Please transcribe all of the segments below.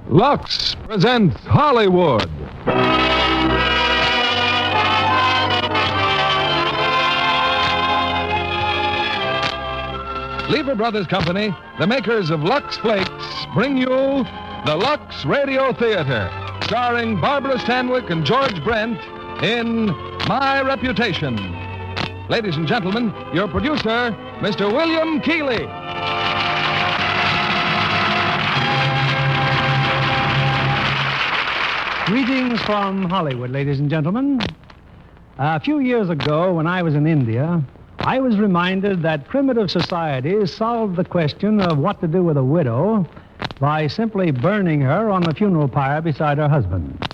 Lux presents Hollywood. Lever Brothers Company, the makers of Lux Flakes, bring you the Lux Radio Theatre, starring Barbara Stanwyck and George Brent in My Reputation. Ladies and gentlemen, your producer, Mr. William Keighley. Greetings from Hollywood, ladies and gentlemen. A few years ago, when I was in India, I was reminded that primitive societies solved the question of what to do with a widow by simply burning her on the funeral pyre beside her husband.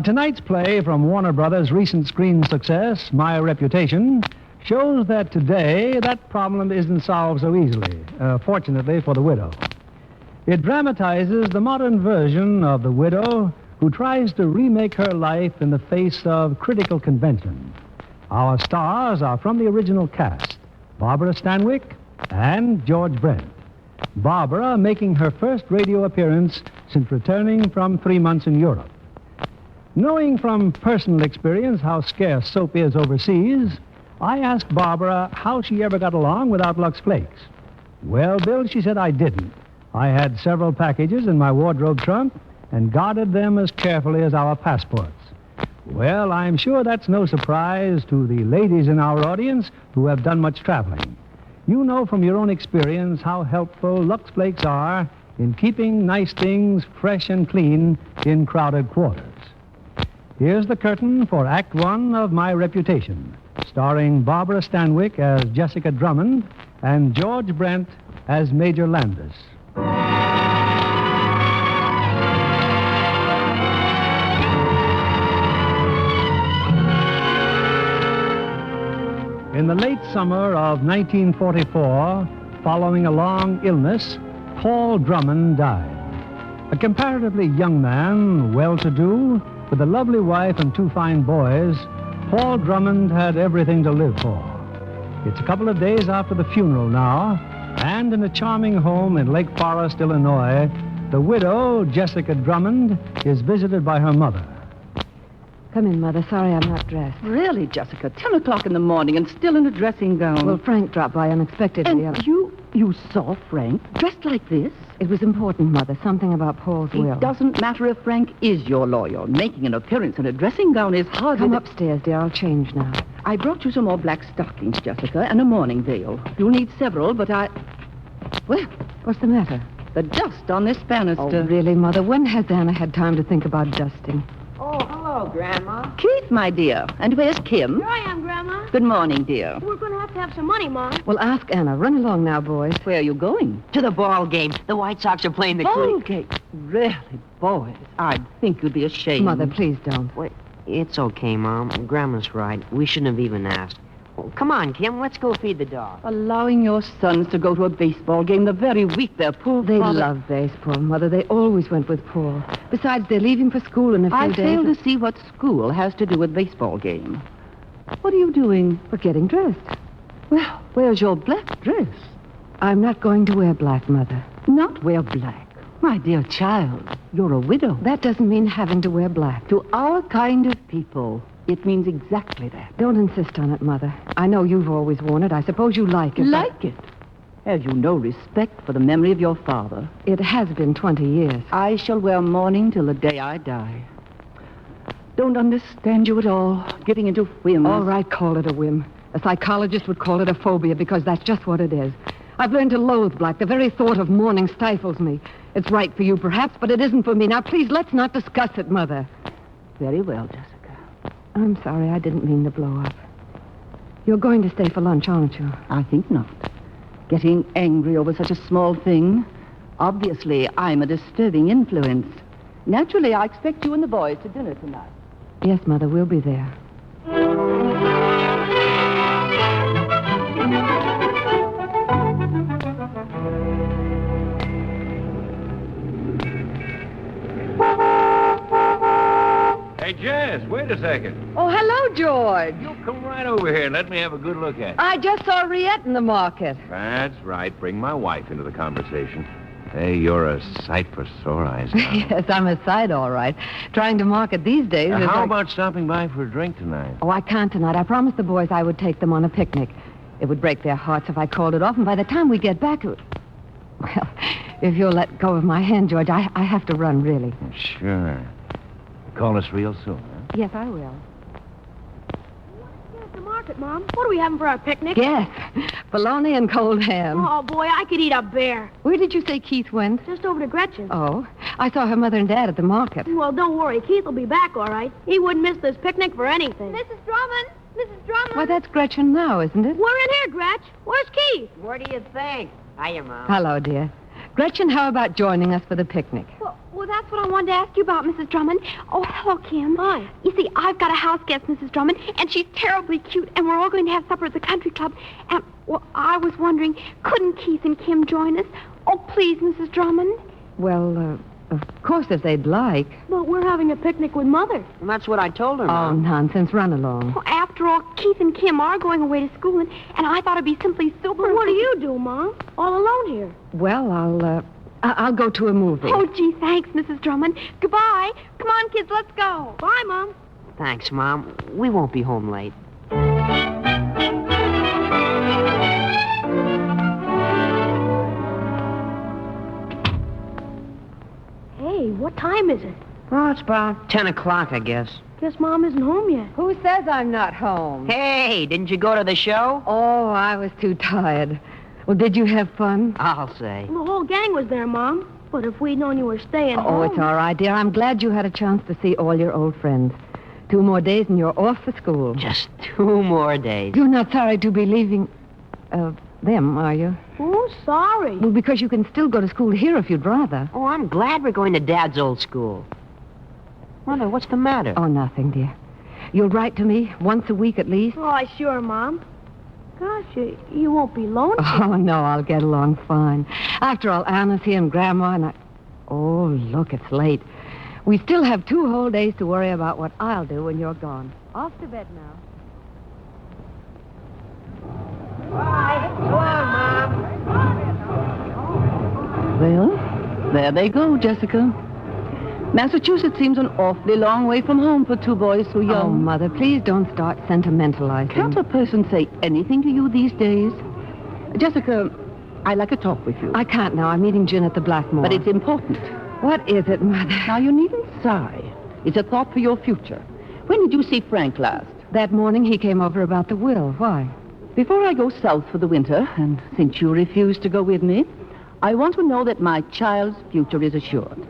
Tonight's play from Warner Brothers' recent screen success, My Reputation, shows that today that problem isn't solved so easily, fortunately for the widow. It dramatizes the modern version of the widow who tries to remake her life in the face of critical convention. Our stars are from the original cast, Barbara Stanwyck and George Brent. Barbara making her first radio appearance since returning from 3 months in Europe. Knowing from personal experience how scarce soap is overseas, I asked Barbara how she ever got along without Lux Flakes. Well, Bill, she said I didn't. I had several packages in my wardrobe trunk and guarded them as carefully as our passports. Well, I'm sure that's no surprise to the ladies in our audience who have done much traveling. You know from your own experience how helpful Lux Flakes are in keeping nice things fresh and clean in crowded quarters. Here's the curtain for Act One of My Reputation, starring Barbara Stanwyck as Jessica Drummond and George Brent as Major Landis. In the late summer of 1944, following a long illness, Paul Drummond died. A comparatively young man, well-to-do, with a lovely wife and 2 fine boys, Paul Drummond had everything to live for. It's a couple of days after the funeral now, and in a charming home in Lake Forest, Illinois, the widow, Jessica Drummond, is visited by her mother. Come in, Mother. Sorry I'm not dressed. Really, Jessica? 10 o'clock in the morning and still in a dressing gown. Well, Frank dropped by unexpectedly. And you saw Frank dressed like this? It was important, Mother. Something about Paul's will. It doesn't matter if Frank is your lawyer. Making an appearance in a dressing gown is hardly... Come upstairs, dear. I'll change now. I brought you some more black stockings, Jessica, and a morning veil. You'll need several, but Well, what's the matter? The dust on this banister. Oh, really, Mother? When has Anna had time to think about dusting? Oh, hello, Grandma. Keith, my dear. And where's Kim? Here I am, Grandma. Good morning, dear. We're going to have some money, Mom. Well, ask Anna. Run along now, boys. Where are you going? To the ball game. The White Sox are playing the Ball Creek. game? Really, boys? I'd think you'd be ashamed. Mother, please don't. Wait, it's okay, Mom. Grandma's right. We shouldn't have even asked. Well, come on, Kim. Let's go feed the dog. Allowing your sons to go to a baseball game the very week their poor They father... love baseball, Mother. They always went with Paul. Besides, they're leaving for school in a few I days. fail to see what school has to do with baseball game. What are you doing? We're getting dressed. Well, where's your black dress? I'm not going to wear black, Mother. Not wear black. My dear child, you're a widow. That doesn't mean having to wear black. To our kind of people, it means exactly that. Don't insist on it, Mother. I know you've always worn it. I suppose you like it. Like it? Have you no respect for the memory of your father? It has been 20 years. I shall wear mourning till the day I die. Don't understand you at all. Getting into whims. All right, call it a whim. A psychologist would call it a phobia because that's just what it is. I've learned to loathe black. The very thought of mourning stifles me. It's right for you, perhaps, but it isn't for me. Now, please, let's not discuss it, Mother. Very well, Jessica. I'm sorry. I didn't mean to blow up. You're going to stay for lunch, aren't you? I think not. Getting angry over such a small thing. Obviously, I'm a disturbing influence. Naturally, I expect you and the boys to dinner tonight. Yes, Mother, we'll be there. Hey, Jess, wait a second. Oh, hello, George. You come right over here and let me have a good look at it. I just saw Riette in the market. That's right. Bring my wife into the conversation. Hey, you're a sight for sore eyes now. Yes, I'm a sight, all right. Trying to market these days is How like... about stopping by for a drink tonight? Oh, I can't tonight. I promised the boys I would take them on a picnic. It would break their hearts if I called it off, and by the time we get back... Well, if you'll let go of my hand, George, I have to run, really. Sure. Call us real soon, huh? Yes, I will. At the market, Mom. What are we having for our picnic? Yes, bologna and cold ham. Oh, boy, I could eat a bear. Where did you say Keith went? Just over to Gretchen. Oh, I saw her mother and dad at the market. Well, don't worry. Keith will be back, all right. He wouldn't miss this picnic for anything. Mrs. Drummond! Mrs. Drummond! Why, that's Gretchen now, isn't it? We're in here, Gretch. Where's Keith? What do you think? Hiya, Mom. Hello, dear. Gretchen, how about joining us for the picnic? Well, that's what I wanted to ask you about, Mrs. Drummond. Oh, hello, Kim. Hi. You see, I've got a house guest, Mrs. Drummond, and she's terribly cute, and we're all going to have supper at the country club. And, well, I was wondering, couldn't Keith and Kim join us? Oh, please, Mrs. Drummond. Well, of course, if they'd like. But we're having a picnic with Mother. Well, that's what I told her, Oh, Mom. nonsense. Run along. Well, after all, Keith and Kim are going away to school, and I thought it'd be simply super... But what do you do, Mom? All alone here. Well, I'll go to a movie. Oh, gee, thanks, Mrs. Drummond. Goodbye. Come on, kids, let's go. Bye, Mom. Thanks, Mom. We won't be home late. Hey, what time is it? Oh, it's about 10 o'clock, I guess. Guess Mom isn't home yet. Who says I'm not home? Hey, didn't you go to the show? Oh, I was too tired. Well, did you have fun? I'll say. The whole gang was there, Mom. But if we'd known you were staying Oh, home... it's all right, dear. I'm glad you had a chance to see all your old friends. 2 more days and you're off for school. Just 2 more days. You're not sorry to be leaving them, are you? Oh, sorry. Well, because you can still go to school here if you'd rather. Oh, I'm glad we're going to Dad's old school. Mother, what's the matter? Oh, nothing, dear. You'll write to me once a week at least. Oh, sure, Mom. Gosh, you won't be lonesome. Oh, no, I'll get along fine. After all, Anna's here and Grandma and I... Oh, look, it's late. We still have 2 whole days to worry about what I'll do when you're gone. Off to bed now. Well, there they go, Jessica. Massachusetts seems an awfully long way from home for 2 boys so young. Oh, Mother, please don't start sentimentalizing. Can't a person say anything to you these days? Jessica, I'd like to talk with you. I can't now. I'm meeting Jin at the Blackmore. But it's important. What is it, Mother? Now, you needn't sigh. It's a thought for your future. When did you see Frank last? That morning he came over about the will. Why? Before I go south for the winter, and since you refuse to go with me, I want to know that my child's future is assured.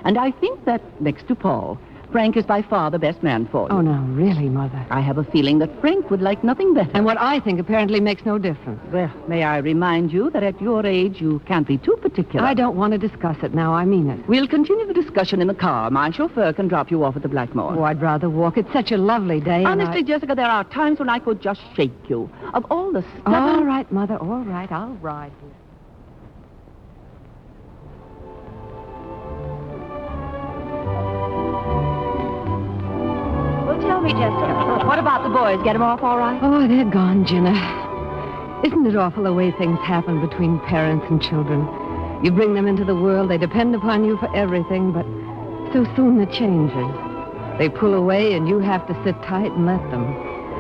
And I think that, next to Paul, Frank is by far the best man for you. Oh, no, really, Mother. I have a feeling that Frank would like nothing better. And what I think apparently makes no difference. Well, may I remind you that at your age, you can't be too particular. I don't want to discuss it now. I mean it. We'll continue the discussion in the car. My chauffeur can drop you off at the Blackmore. Oh, I'd rather walk. It's such a lovely day. Honestly, Jessica, there are times when I could just shake you. Of all the stuff... All right, Mother, all right. I'll ride you. Tell me, Jessica, what about the boys? Get them off all right? Oh, they're gone, Jenna. Isn't it awful the way things happen between parents and children? You bring them into the world, they depend upon you for everything, but so soon it changes. They pull away and you have to sit tight and let them.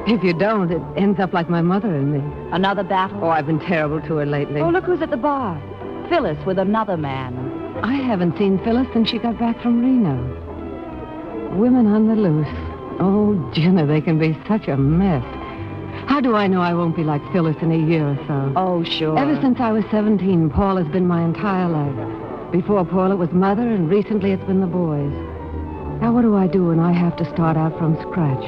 If you don't, it ends up like my mother and me. Another battle? Oh, I've been terrible to her lately. Oh, look who's at the bar. Phyllis with another man. I haven't seen Phyllis since she got back from Reno. Women on the loose. Oh, Jenna, they can be such a mess. How do I know I won't be like Phyllis in a year or so? Oh, sure. Ever since I was 17, Paul has been my entire life. Before Paul, it was Mother, and recently it's been the boys. Now, what do I do when I have to start out from scratch?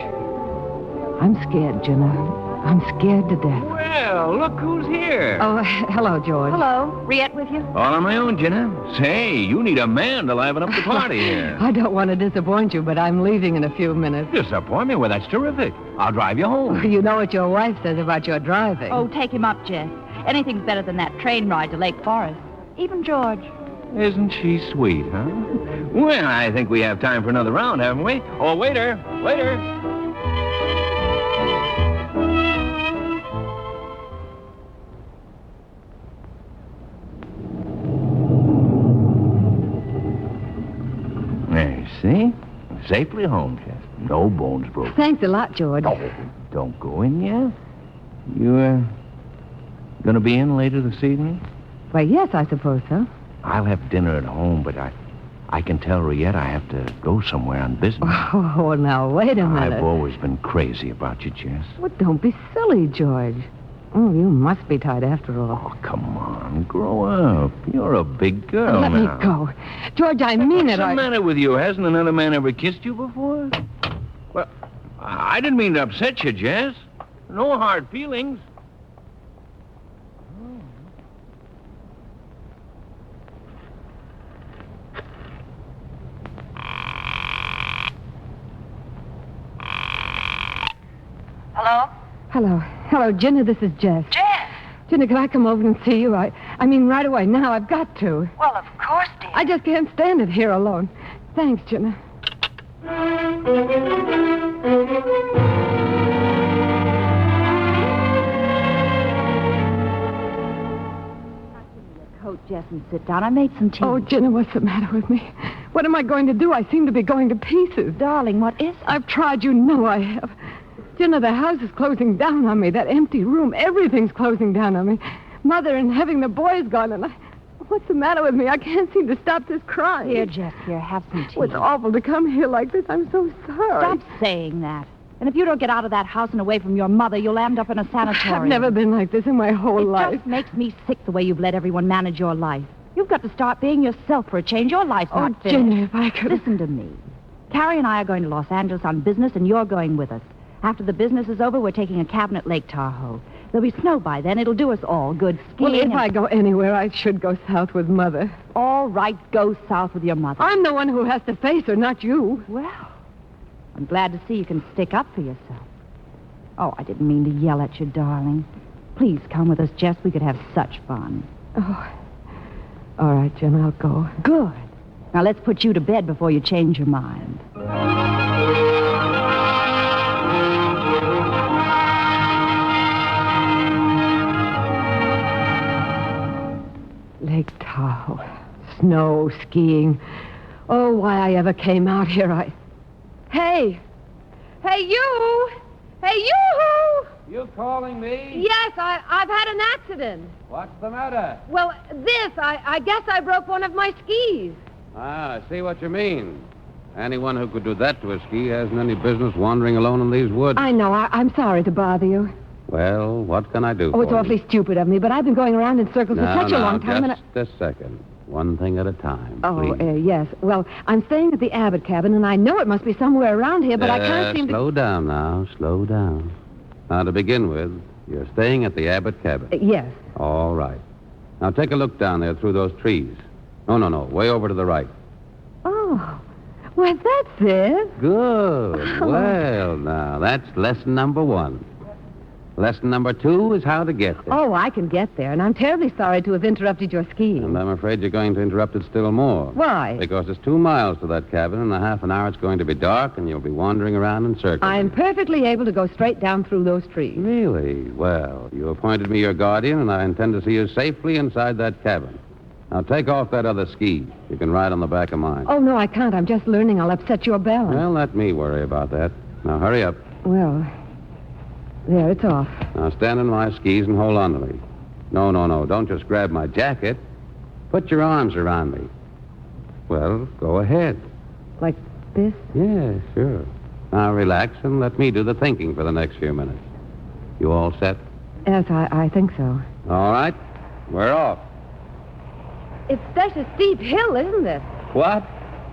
I'm scared, Jenna. I'm scared to death. Well, look who's here. Oh, hello, George. Hello. Riette with you? All on my own, Jenna. Say, you need a man to liven up the party here. I don't want to disappoint you, but I'm leaving in a few minutes. Disappoint me? Well, that's terrific. I'll drive you home. You know what your wife says about your driving. Oh, take him up, Jess. Anything's better than that train ride to Lake Forest. Even George. Isn't she sweet, huh? Well, I think we have time for another round, haven't we? Oh, waiter. Waiter. There, see? Safely home, Jess. No bones broken. Thanks a lot, George. Oh, don't go in yet. You, gonna be in later this evening? Why, yes, I suppose so. I'll have dinner at home, but I can tell Riette I have to go somewhere on business. Oh, now, wait a minute. I've always been crazy about you, Jess. Well, don't be silly, George. Oh, you must be tight after all. Oh, come on. Grow up. You're a big girl Let now. me go. George, I mean What's it. the matter with you? Hasn't another man ever kissed you before? Well, I didn't mean to upset you, Jess. No hard feelings. Hello? Hello, Jenna, this is Jess. Jess? Jenna, can I come over and see you? I mean, right away. Now, I've got to. Well, of course, dear. I just can't stand it here alone. Thanks, Jenna. Coat, Jess, and sit down. I made some tea. Oh, Jenna, what's the matter with me? What am I going to do? I seem to be going to pieces. Darling, what is it? I've tried, you know I have. Jenna, the house is closing down on me. That empty room, everything's closing down on me. Mother and having the boys gone, and what's the matter with me? I can't seem to stop this crying. Here, Jess, here, have some tea. Oh, it's awful to come here like this. I'm so sorry. Stop saying that. And if you don't get out of that house and away from your mother, you'll end up in a sanatorium. I've never been like this in my whole life. It just makes me sick the way you've let everyone manage your life. You've got to start being yourself for a change. Your life's not finished. Jenna, if I could... Listen to me. Carrie and I are going to Los Angeles on business, and you're going with us. After the business is over, we're taking a cabin at Lake Tahoe. There'll be snow by then. It'll do us all good skiing. Well, if I go anywhere, I should go south with Mother. All right, go south with your mother. I'm the one who has to face her, not you. Well, I'm glad to see you can stick up for yourself. Oh, I didn't mean to yell at you, darling. Please come with us, Jess. We could have such fun. Oh, all right, Jen, I'll go. Good. Now, let's put you to bed before you change your mind. Lake Tahoe. Snow, skiing. Oh, why I ever came out here, Hey! Hey, you! Hey, you! You calling me? Yes, I've had an accident. What's the matter? Well, I guess I broke one of my skis. Ah, I see what you mean. Anyone who could do that to a ski hasn't any business wandering alone in these woods. I know. I'm sorry to bother you. Well, what can I do Oh, it's for awfully you? stupid of me, but I've been going around in circles for such a long time. Just a second. One thing at a time, Oh, please. yes. Well, I'm staying at the Abbott cabin, and I know it must be somewhere around here, but I can't seem to... Slow down now. Slow down. Now, to begin with, you're staying at the Abbott cabin. Yes. All right. Now, take a look down there through those trees. No. Way over to the right. Oh. Why, that's it. Good. Oh. Well, now, that's lesson number 1. Lesson number 2 is how to get there. Oh, I can get there, and I'm terribly sorry to have interrupted your skiing. And I'm afraid you're going to interrupt it still more. Why? Because it's 2 miles to that cabin, and in half an hour it's going to be dark, and you'll be wandering around in circles. I'm perfectly able to go straight down through those trees. Really? Well, you appointed me your guardian, and I intend to see you safely inside that cabin. Now, take off that other ski. You can ride on the back of mine. Oh, no, I can't. I'm just learning. I'll upset your balance. Well, let me worry about that. Now, hurry up. Well, there, it's off. Now, stand on my skis and hold on to me. No. Don't just grab my jacket. Put your arms around me. Well, go ahead. Like this? Yeah, sure. Now, relax and let me do the thinking for the next few minutes. You all set? Yes, I think so. All right. We're off. It's such a steep hill, isn't it? What?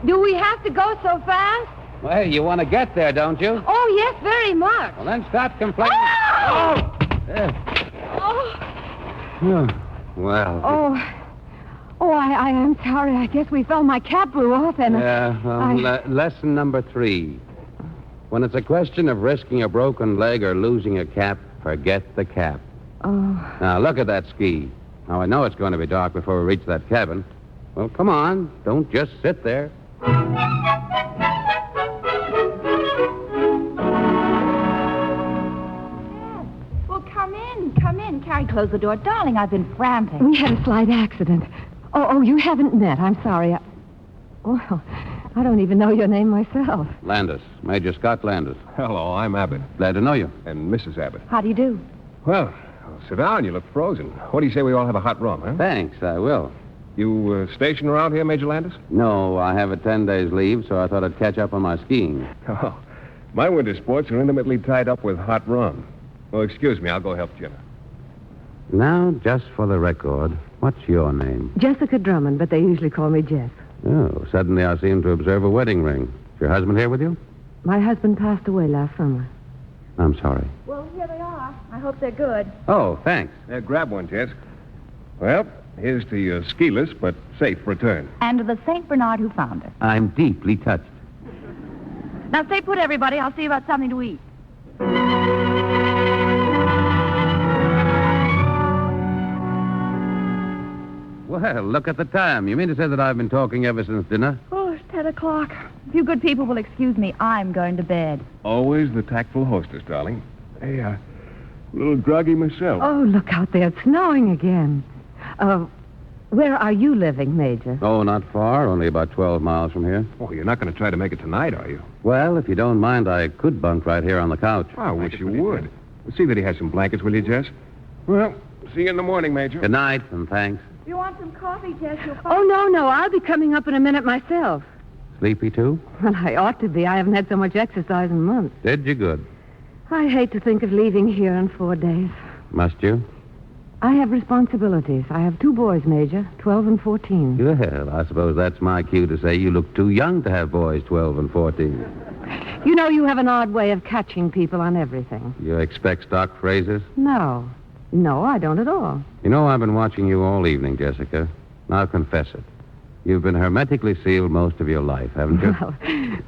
Do we have to go so fast? Well, you want to get there, don't you? Oh, yes, very much. Well, then stop complaining. Oh! There. Oh! Yeah. Well. Oh, I am sorry. I guess we fell. My cap blew off, and... Yeah, well, lesson number 3. When it's a question of risking a broken leg or losing a cap, forget the cap. Oh. Now, look at that ski. Now, I know it's going to be dark before we reach that cabin. Well, come on. Don't just sit there. Well, come in. Carrie, close the door. Darling, I've been frantic. We had a slight accident. Oh, you haven't met. I'm sorry. Well, I don't even know your name myself. Landis. Major Scott Landis. Hello, I'm Abbott. Glad to know you. And Mrs. Abbott. How do you do? Well, sit down. You look frozen. What do you say we all have a hot rum, huh? Thanks, I will. You stationed around here, Major Landis? No, I have a 10 days leave, so I thought I'd catch up on my skiing. Oh, my winter sports are intimately tied up with hot rum. Oh, excuse me. I'll go help Jenna. Now, just for the record, what's your name? Jessica Drummond, but they usually call me Jess. Oh, suddenly I seem to observe a wedding ring. Is your husband here with you? My husband passed away last summer. I'm sorry. Well, here they are. I hope they're good. Oh, thanks. Grab one, Jess. Well, here's to your ski-less but safe return. And to the St. Bernard who found her. I'm deeply touched. Now, stay put, everybody. I'll see about something to eat. Well, look at the time. You mean to say that I've been talking ever since dinner? Oh, it's 10 o'clock. If you good people will excuse me, I'm going to bed. Always the tactful hostess, darling. Hey, a little groggy myself. Oh, look out there. It's snowing again. Where are you living, Major? Oh, not far. Only about 12 miles from here. Oh, you're not going to try to make it tonight, are you? Well, if you don't mind, I could bunk right here on the couch. I wish you would. See that he has some blankets, will you, Jess? Well, see you in the morning, Major. Good night, and thanks. If you want some coffee, Jess, you'll find... Oh, no. I'll be coming up in a minute myself. Sleepy, too? Well, I ought to be. I haven't had so much exercise in months. Did you good? I hate to think of leaving here in 4 days. Must you? I have responsibilities. I have 2 boys, Major, 12 and 14. Well, I suppose that's my cue to say you look too young to have boys 12 and 14. You know, you have an odd way of catching people on everything. You expect stock phrases? No, I don't at all. You know, I've been watching you all evening, Jessica. Now confess it. You've been hermetically sealed most of your life, haven't you? Well,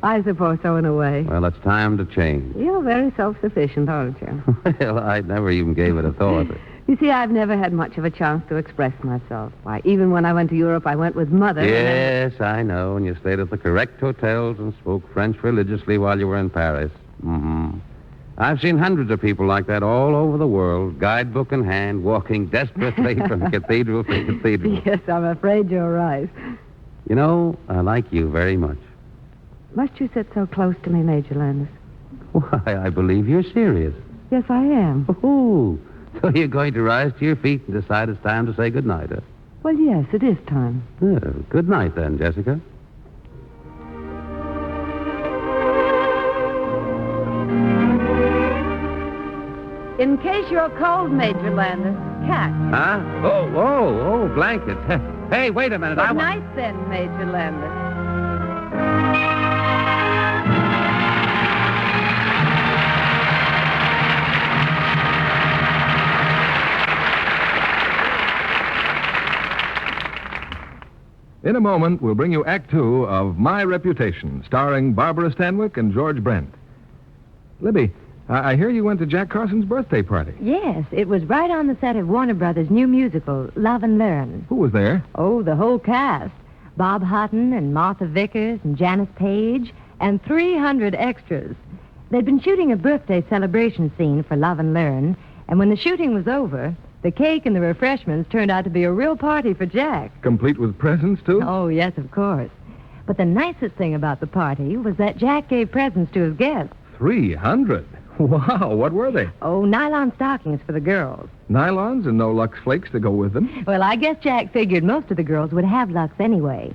I suppose so in a way. Well, it's time to change. You're very self-sufficient, aren't you? Well, I never even gave it a thought. You see, I've never had much of a chance to express myself. Why, even when I went to Europe, I went with Mother. Yes, I know. And you stayed at the correct hotels and spoke French religiously while you were in Paris. Mm-hmm. I've seen hundreds of people like that all over the world, guidebook in hand, walking desperately from cathedral to cathedral. Yes, I'm afraid you're right. You know, I like you very much. Must you sit so close to me, Major Landis? Why, I believe you're serious. Yes, I am. Oh, so you're going to rise to your feet and decide it's time to say goodnight, huh? Well, yes, it is time. Oh, good night, then, Jessica. In case you're cold, Major Landis, cat. Huh? Oh, blanket. Hey, wait a minute. Good night, then, Major Landis. In a moment, we'll bring you Act 2 of My Reputation, starring Barbara Stanwyck and George Brent. Libby, I hear you went to Jack Carson's birthday party. Yes, it was right on the set of Warner Brothers' new musical, Love and Learn. Who was there? Oh, the whole cast. Bob Hutton and Martha Vickers and Janice Page and 300 extras. They'd been shooting a birthday celebration scene for Love and Learn, and when the shooting was over, the cake and the refreshments turned out to be a real party for Jack. Complete with presents, too? Oh, yes, of course. But the nicest thing about the party was that Jack gave presents to his guests. 300? Wow, what were they? Oh, nylon stockings for the girls. Nylons and no Lux Flakes to go with them? Well, I guess Jack figured most of the girls would have Lux anyway.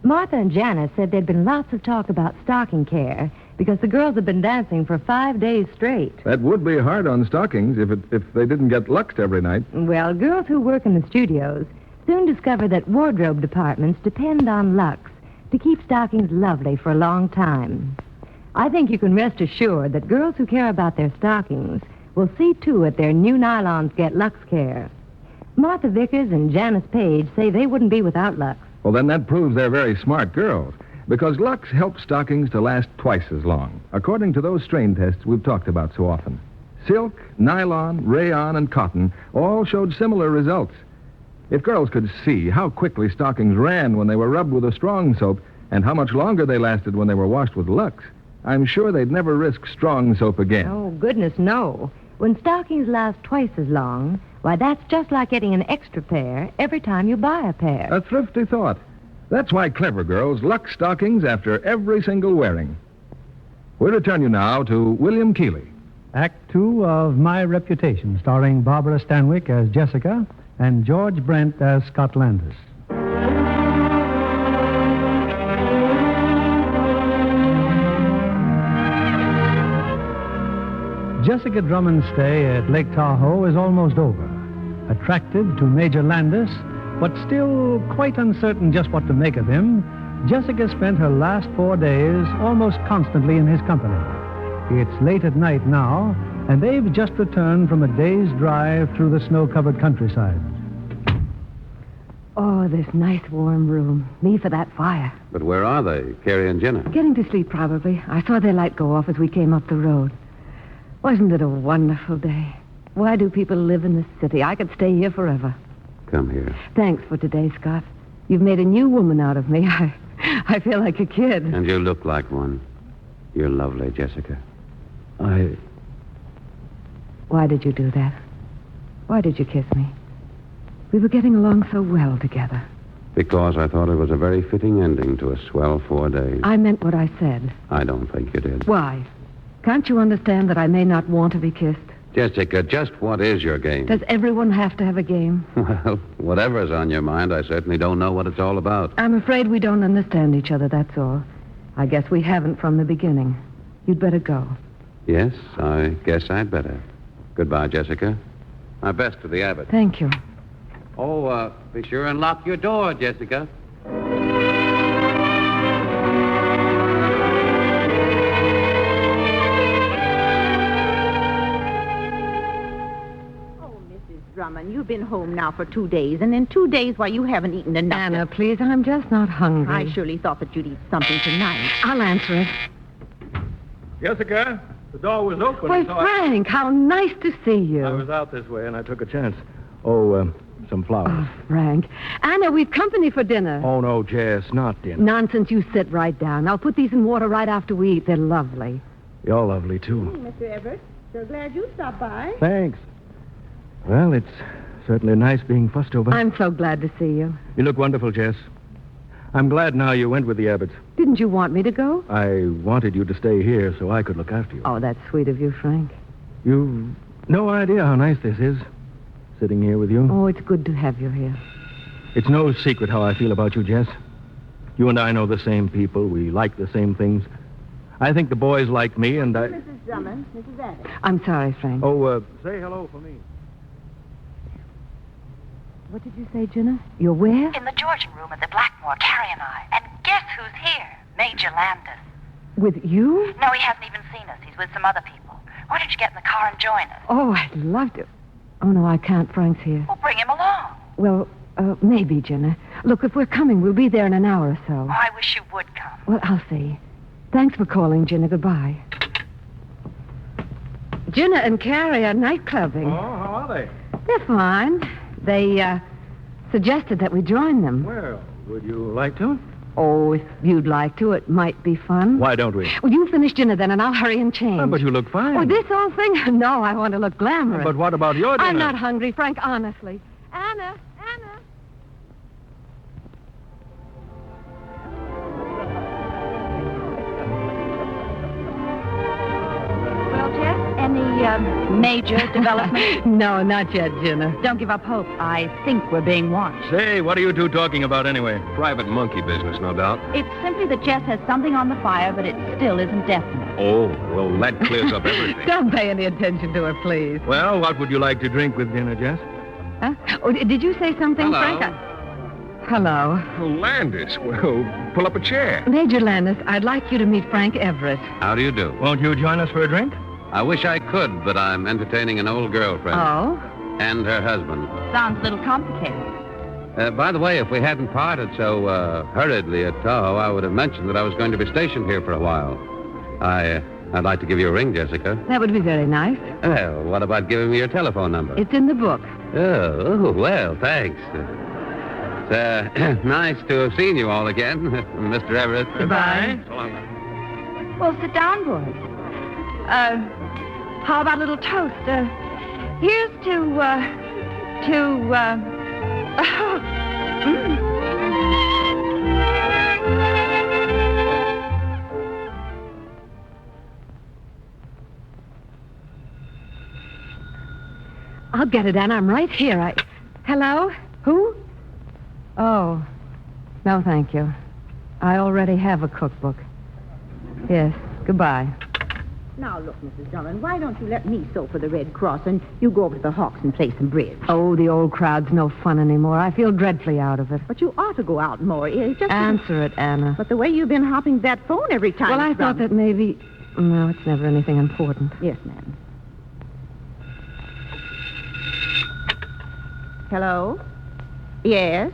Martha and Janice said there'd been lots of talk about stocking care because the girls had been dancing for 5 days straight. That would be hard on stockings if they didn't get luxed every night. Well, girls who work in the studios soon discover that wardrobe departments depend on Lux to keep stockings lovely for a long time. I think you can rest assured that girls who care about their stockings will see to it their new nylons get Lux care. Martha Vickers and Janice Page say they wouldn't be without Lux. Well, then that proves they're very smart girls, because Lux helps stockings to last twice as long, according to those strain tests we've talked about so often. Silk, nylon, rayon, and cotton all showed similar results. If girls could see how quickly stockings ran when they were rubbed with a strong soap and how much longer they lasted when they were washed with Lux, I'm sure they'd never risk strong soap again. Oh, goodness, no. When stockings last twice as long, why, that's just like getting an extra pair every time you buy a pair. A thrifty thought. That's why clever girls luck stockings after every single wearing. We'll return you now to William Keighley. Act 2 of My Reputation, starring Barbara Stanwyck as Jessica and George Brent as Scott Landis. Jessica Drummond's stay at Lake Tahoe is almost over. Attracted to Major Landis, but still quite uncertain just what to make of him, Jessica spent her last 4 days almost constantly in his company. It's late at night now, and they've just returned from a day's drive through the snow-covered countryside. Oh, this nice warm room. Me for that fire. But where are they, Carrie and Jenna? Getting to sleep, probably. I saw their light go off as we came up the road. Wasn't it a wonderful day? Why do people live in the city? I could stay here forever. Come here. Thanks for today, Scott. You've made a new woman out of me. I feel like a kid. And you look like one. You're lovely, Jessica. Why did you do that? Why did you kiss me? We were getting along so well together. Because I thought it was a very fitting ending to a swell 4 days. I meant what I said. I don't think you did. Why? Can't you understand that I may not want to be kissed? Jessica, just what is your game? Does everyone have to have a game? Well, whatever's on your mind, I certainly don't know what it's all about. I'm afraid we don't understand each other, that's all. I guess we haven't from the beginning. You'd better go. Yes, I guess I'd better. Goodbye, Jessica. My best to the Abbott. Thank you. Oh, be sure and lock your door, Jessica. Drummond, you've been home now for 2 days, and in 2 days, why, you haven't eaten enough. Anna, please, I'm just not hungry. I surely thought that you'd eat something tonight. I'll answer it. Jessica, the door was open. Why, so Frank, how nice to see you. I was out this way, and I took a chance. Oh, some flowers. Oh, Frank. Anna, we've company for dinner. Oh, no, Jess, not dinner. Nonsense, you sit right down. I'll put these in water right after we eat. They're lovely. You're lovely, too. Mr. Everett, so glad you stopped by. Thanks. Well, it's certainly nice being fussed over. I'm so glad to see you. You look wonderful, Jess. I'm glad now you went with the Abbotts. Didn't you want me to go? I wanted you to stay here so I could look after you. Oh, that's sweet of you, Frank. You've no idea how nice this is, sitting here with you. Oh, it's good to have you here. It's no secret how I feel about you, Jess. You and I know the same people. We like the same things. I think the boys like me, and I... Mrs. Drummond, Mrs. Abbott. I'm sorry, Frank. Oh, say hello for me. What did you say, Jenna? You're where? In the Georgian room at the Blackmore, Carrie and I. And guess who's here? Major Landis. With you? No, he hasn't even seen us. He's with some other people. Why don't you get in the car and join us? Oh, I'd love to. Oh, no, I can't. Frank's here. Well, bring him along. Well, maybe, Jenna. Look, if we're coming, we'll be there in an hour or so. Oh, I wish you would come. Well, I'll see. Thanks for calling, Jenna. Goodbye. Jenna and Carrie are nightclubbing. Oh, how are they? They're fine. They, suggested that we join them. Well, would you like to? Oh, if you'd like to, it might be fun. Why don't we? Well, you finish dinner then, and I'll hurry and change. Oh, but you look fine. Oh, this whole thing? No, I want to look glamorous. But what about your dinner? I'm not hungry, Frank, honestly. Anna. Well, Jess, any major development? No, not yet, Jenna. Don't give up hope. I think we're being watched. Say, what are you two talking about anyway? Private monkey business, no doubt. It's simply that Jess has something on the fire, but it still isn't definite. Oh, well, that clears up everything. Don't pay any attention to her, please. Well, what would you like to drink with dinner, Jess? Huh? Oh, did you say something, Hello. Frank? Hello. Oh, Landis, well, pull up a chair. Major Landis, I'd like you to meet Frank Everett. How do you do? Won't you join us for a drink? I wish I could, but I'm entertaining an old girlfriend. Oh? And her husband. Sounds a little complicated. By the way, if we hadn't parted so hurriedly at Tahoe, I would have mentioned that I was going to be stationed here for a while. I'd like to give you a ring, Jessica. That would be very nice. Well, what about giving me your telephone number? It's in the book. Oh, well, thanks. It's nice to have seen you all again, Mr. Everett. Goodbye. Well, sit down, boys. How about a little toast? Here's to... I'll get it, Anna. I'm right here. Hello? Who? Oh. No, thank you. I already have a cookbook. Yes. Goodbye. Now, look, Mrs. Drummond, why don't you let me sew for the Red Cross and you go over to the Hawks and play some bridge? Oh, the old crowd's no fun anymore. I feel dreadfully out of it. But you ought to go out more. It's just Answer it, Anna. But the way you've been hopping that phone every time... Well, I thought that maybe... No, it's never anything important. Yes, ma'am. Hello? Yes?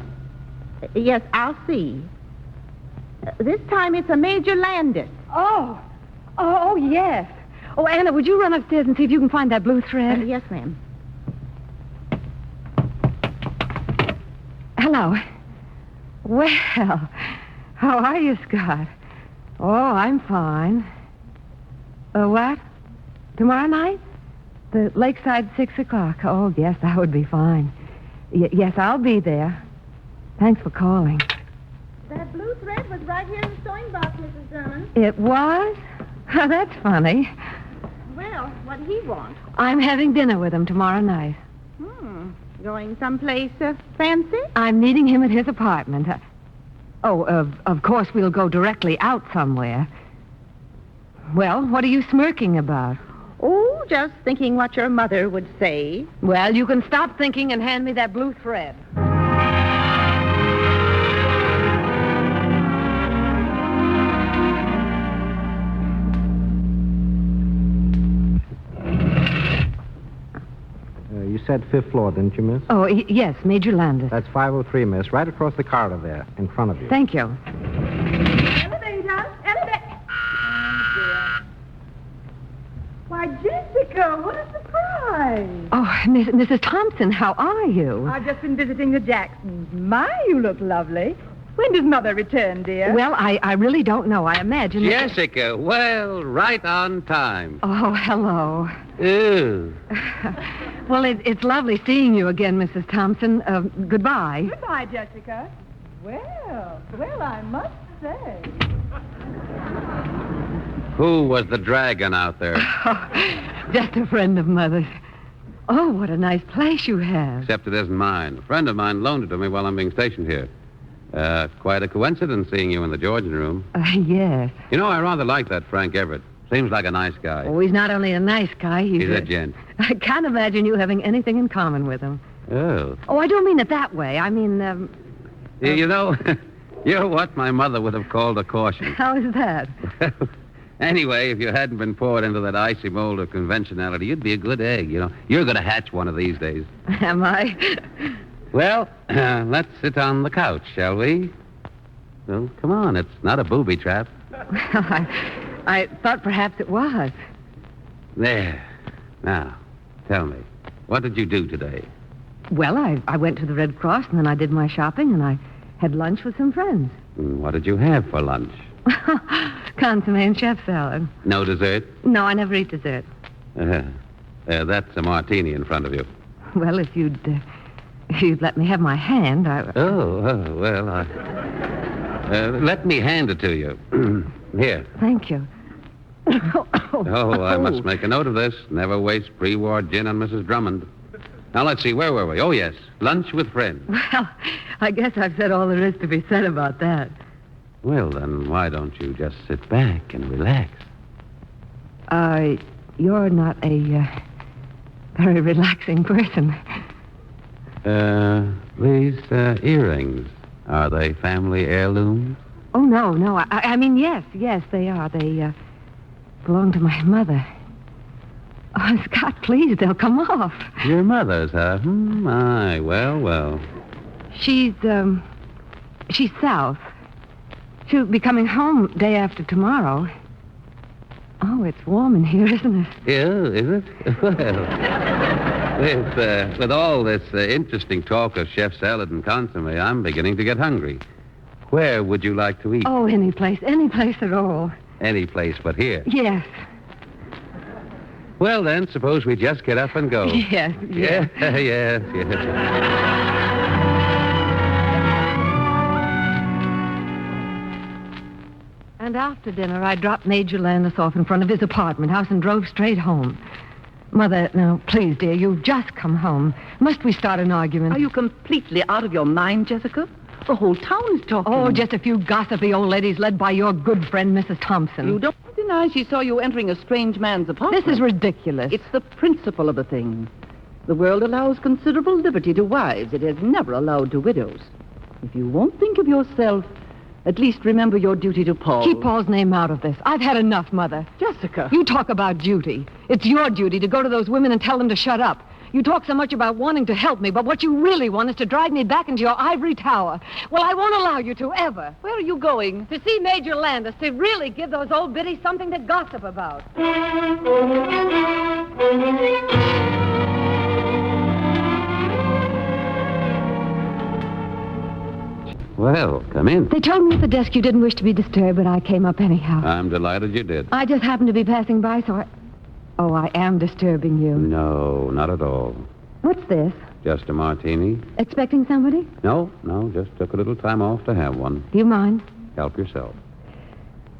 Yes, I'll see. This time it's a Major Landis. Oh, yes. Oh, Anna, would you run upstairs and see if you can find that blue thread? Yes, ma'am. Hello. Well, how are you, Scott? Oh, I'm fine. What? Tomorrow night? The Lakeside 6 o'clock. Oh, yes, that would be fine. Yes, I'll be there. Thanks for calling. That blue thread was right here in the sewing box, Mrs. Drummond. It was? Oh, that's funny. Well, what do he want? I'm having dinner with him tomorrow night. Going someplace fancy? I'm meeting him at his apartment. Of course we'll go directly out somewhere. Well, what are you smirking about? Oh, just thinking what your mother would say. Well, you can stop thinking and hand me that blue thread. You said 5th floor, didn't you, miss? Oh, yes, Major Landis. That's 503, miss. Right across the corridor there, in front of you. Thank you. Elevator! Oh, dear. Why, Jessica, what a surprise. Oh, Mrs. Thompson, how are you? I've just been visiting the Jacksons. My, you look lovely. When does Mother return, dear? Well, I really don't know. I imagine... Jessica, well, right on time. Oh, hello. Ooh. Well, it's lovely seeing you again, Mrs. Thompson. Goodbye. Goodbye, Jessica. Well, I must say. Who was the dragon out there? Just a friend of Mother's. Oh, what a nice place you have. Except it isn't mine. A friend of mine loaned it to me while I'm being stationed here. Quite a coincidence seeing you in the Georgian room. Yes. You know, I rather like that Frank Everett. Seems like a nice guy. Oh, he's not only a nice guy, He's a gent. I can't imagine you having anything in common with him. Oh. Oh, I don't mean it that way. I mean, You know, you're what my mother would have called a caution. How is that? Anyway, if you hadn't been poured into that icy mold of conventionality, you'd be a good egg, you know. You're going to hatch one of these days. Am I? Well, let's sit on the couch, shall we? Well, come on. It's not a booby trap. Well, I thought perhaps it was. There. Now, tell me, what did you do today? Well, I went to the Red Cross, and then I did my shopping, and I had lunch with some friends. What did you have for lunch? Consomme and chef salad. No dessert? No, I never eat dessert. That's a martini in front of you. Well, if you'd let me have my hand, well, let me hand it to you. Here. Thank you. I must make a note of this. Never waste pre-war gin on Mrs. Drummond. Now, let's see, where were we? Oh, yes, lunch with friends. Well, I guess I've said all there is to be said about that. Well, then, why don't you just sit back and relax? You're not a very relaxing person. These earrings, are they family heirlooms? Oh, no. I mean, yes, they are. They belong to my mother. Oh, Scott, please, they'll come off. Your mother's, huh? My, well. She's south. She'll be coming home day after tomorrow. Oh, it's warm in here, isn't it? Yeah, is it? Well, with all this interesting talk of chef salad and consomme, I'm beginning to get hungry. Where would you like to eat? Oh, any place at all. Any place but here? Yes. Well, then, suppose we just get up and go. Yes. Yes. And after dinner, I dropped Major Landis off in front of his apartment house and drove straight home. Mother, now, please, dear, you've just come home. Must we start an argument? Are you completely out of your mind, Jessica? The whole town is talking. Oh, just a few gossipy old ladies led by your good friend, Mrs. Thompson. You don't deny she saw you entering a strange man's apartment. This is ridiculous. It's the principle of the thing. The world allows considerable liberty to wives. It has never allowed to widows. If you won't think of yourself, at least remember your duty to Paul. Keep Paul's name out of this. I've had enough, Mother. Jessica. You talk about duty. It's your duty to go to those women and tell them to shut up. You talk so much about wanting to help me, but what you really want is to drive me back into your ivory tower. Well, I won't allow you to, ever. Where are you going? To see Major Landis, to really give those old biddies something to gossip about. Well, come in. They told me at the desk you didn't wish to be disturbed, but I came up anyhow. I'm delighted you did. I just happened to be passing by, so I... Oh, I am disturbing you. No, not at all. What's this? Just a martini? Expecting somebody? No, just took a little time off to have one. Do you mind? Help yourself.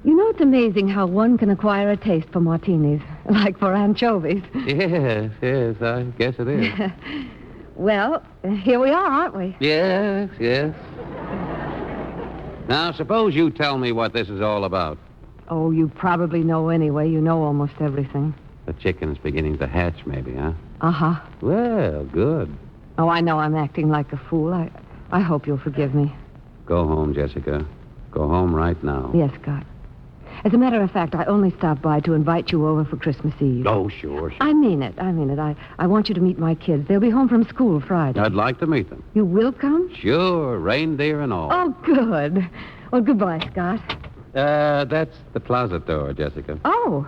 You know, it's amazing how one can acquire a taste for martinis, like for anchovies. Yes, I guess it is. Well, here we are, aren't we? Yes. Now, suppose you tell me what this is all about. Oh, you probably know anyway. You know almost everything. The chicken's beginning to hatch, maybe, huh? Uh-huh. Well, good. Oh, I know I'm acting like a fool. I hope you'll forgive me. Go home, Jessica. Go home right now. Yes, Scott. As a matter of fact, I only stopped by to invite you over for Christmas Eve. Oh, sure. I mean it. I want you to meet my kids. They'll be home from school Friday. I'd like to meet them. You will come? Sure, reindeer and all. Oh, good. Well, goodbye, Scott. That's the closet door, Jessica. Oh,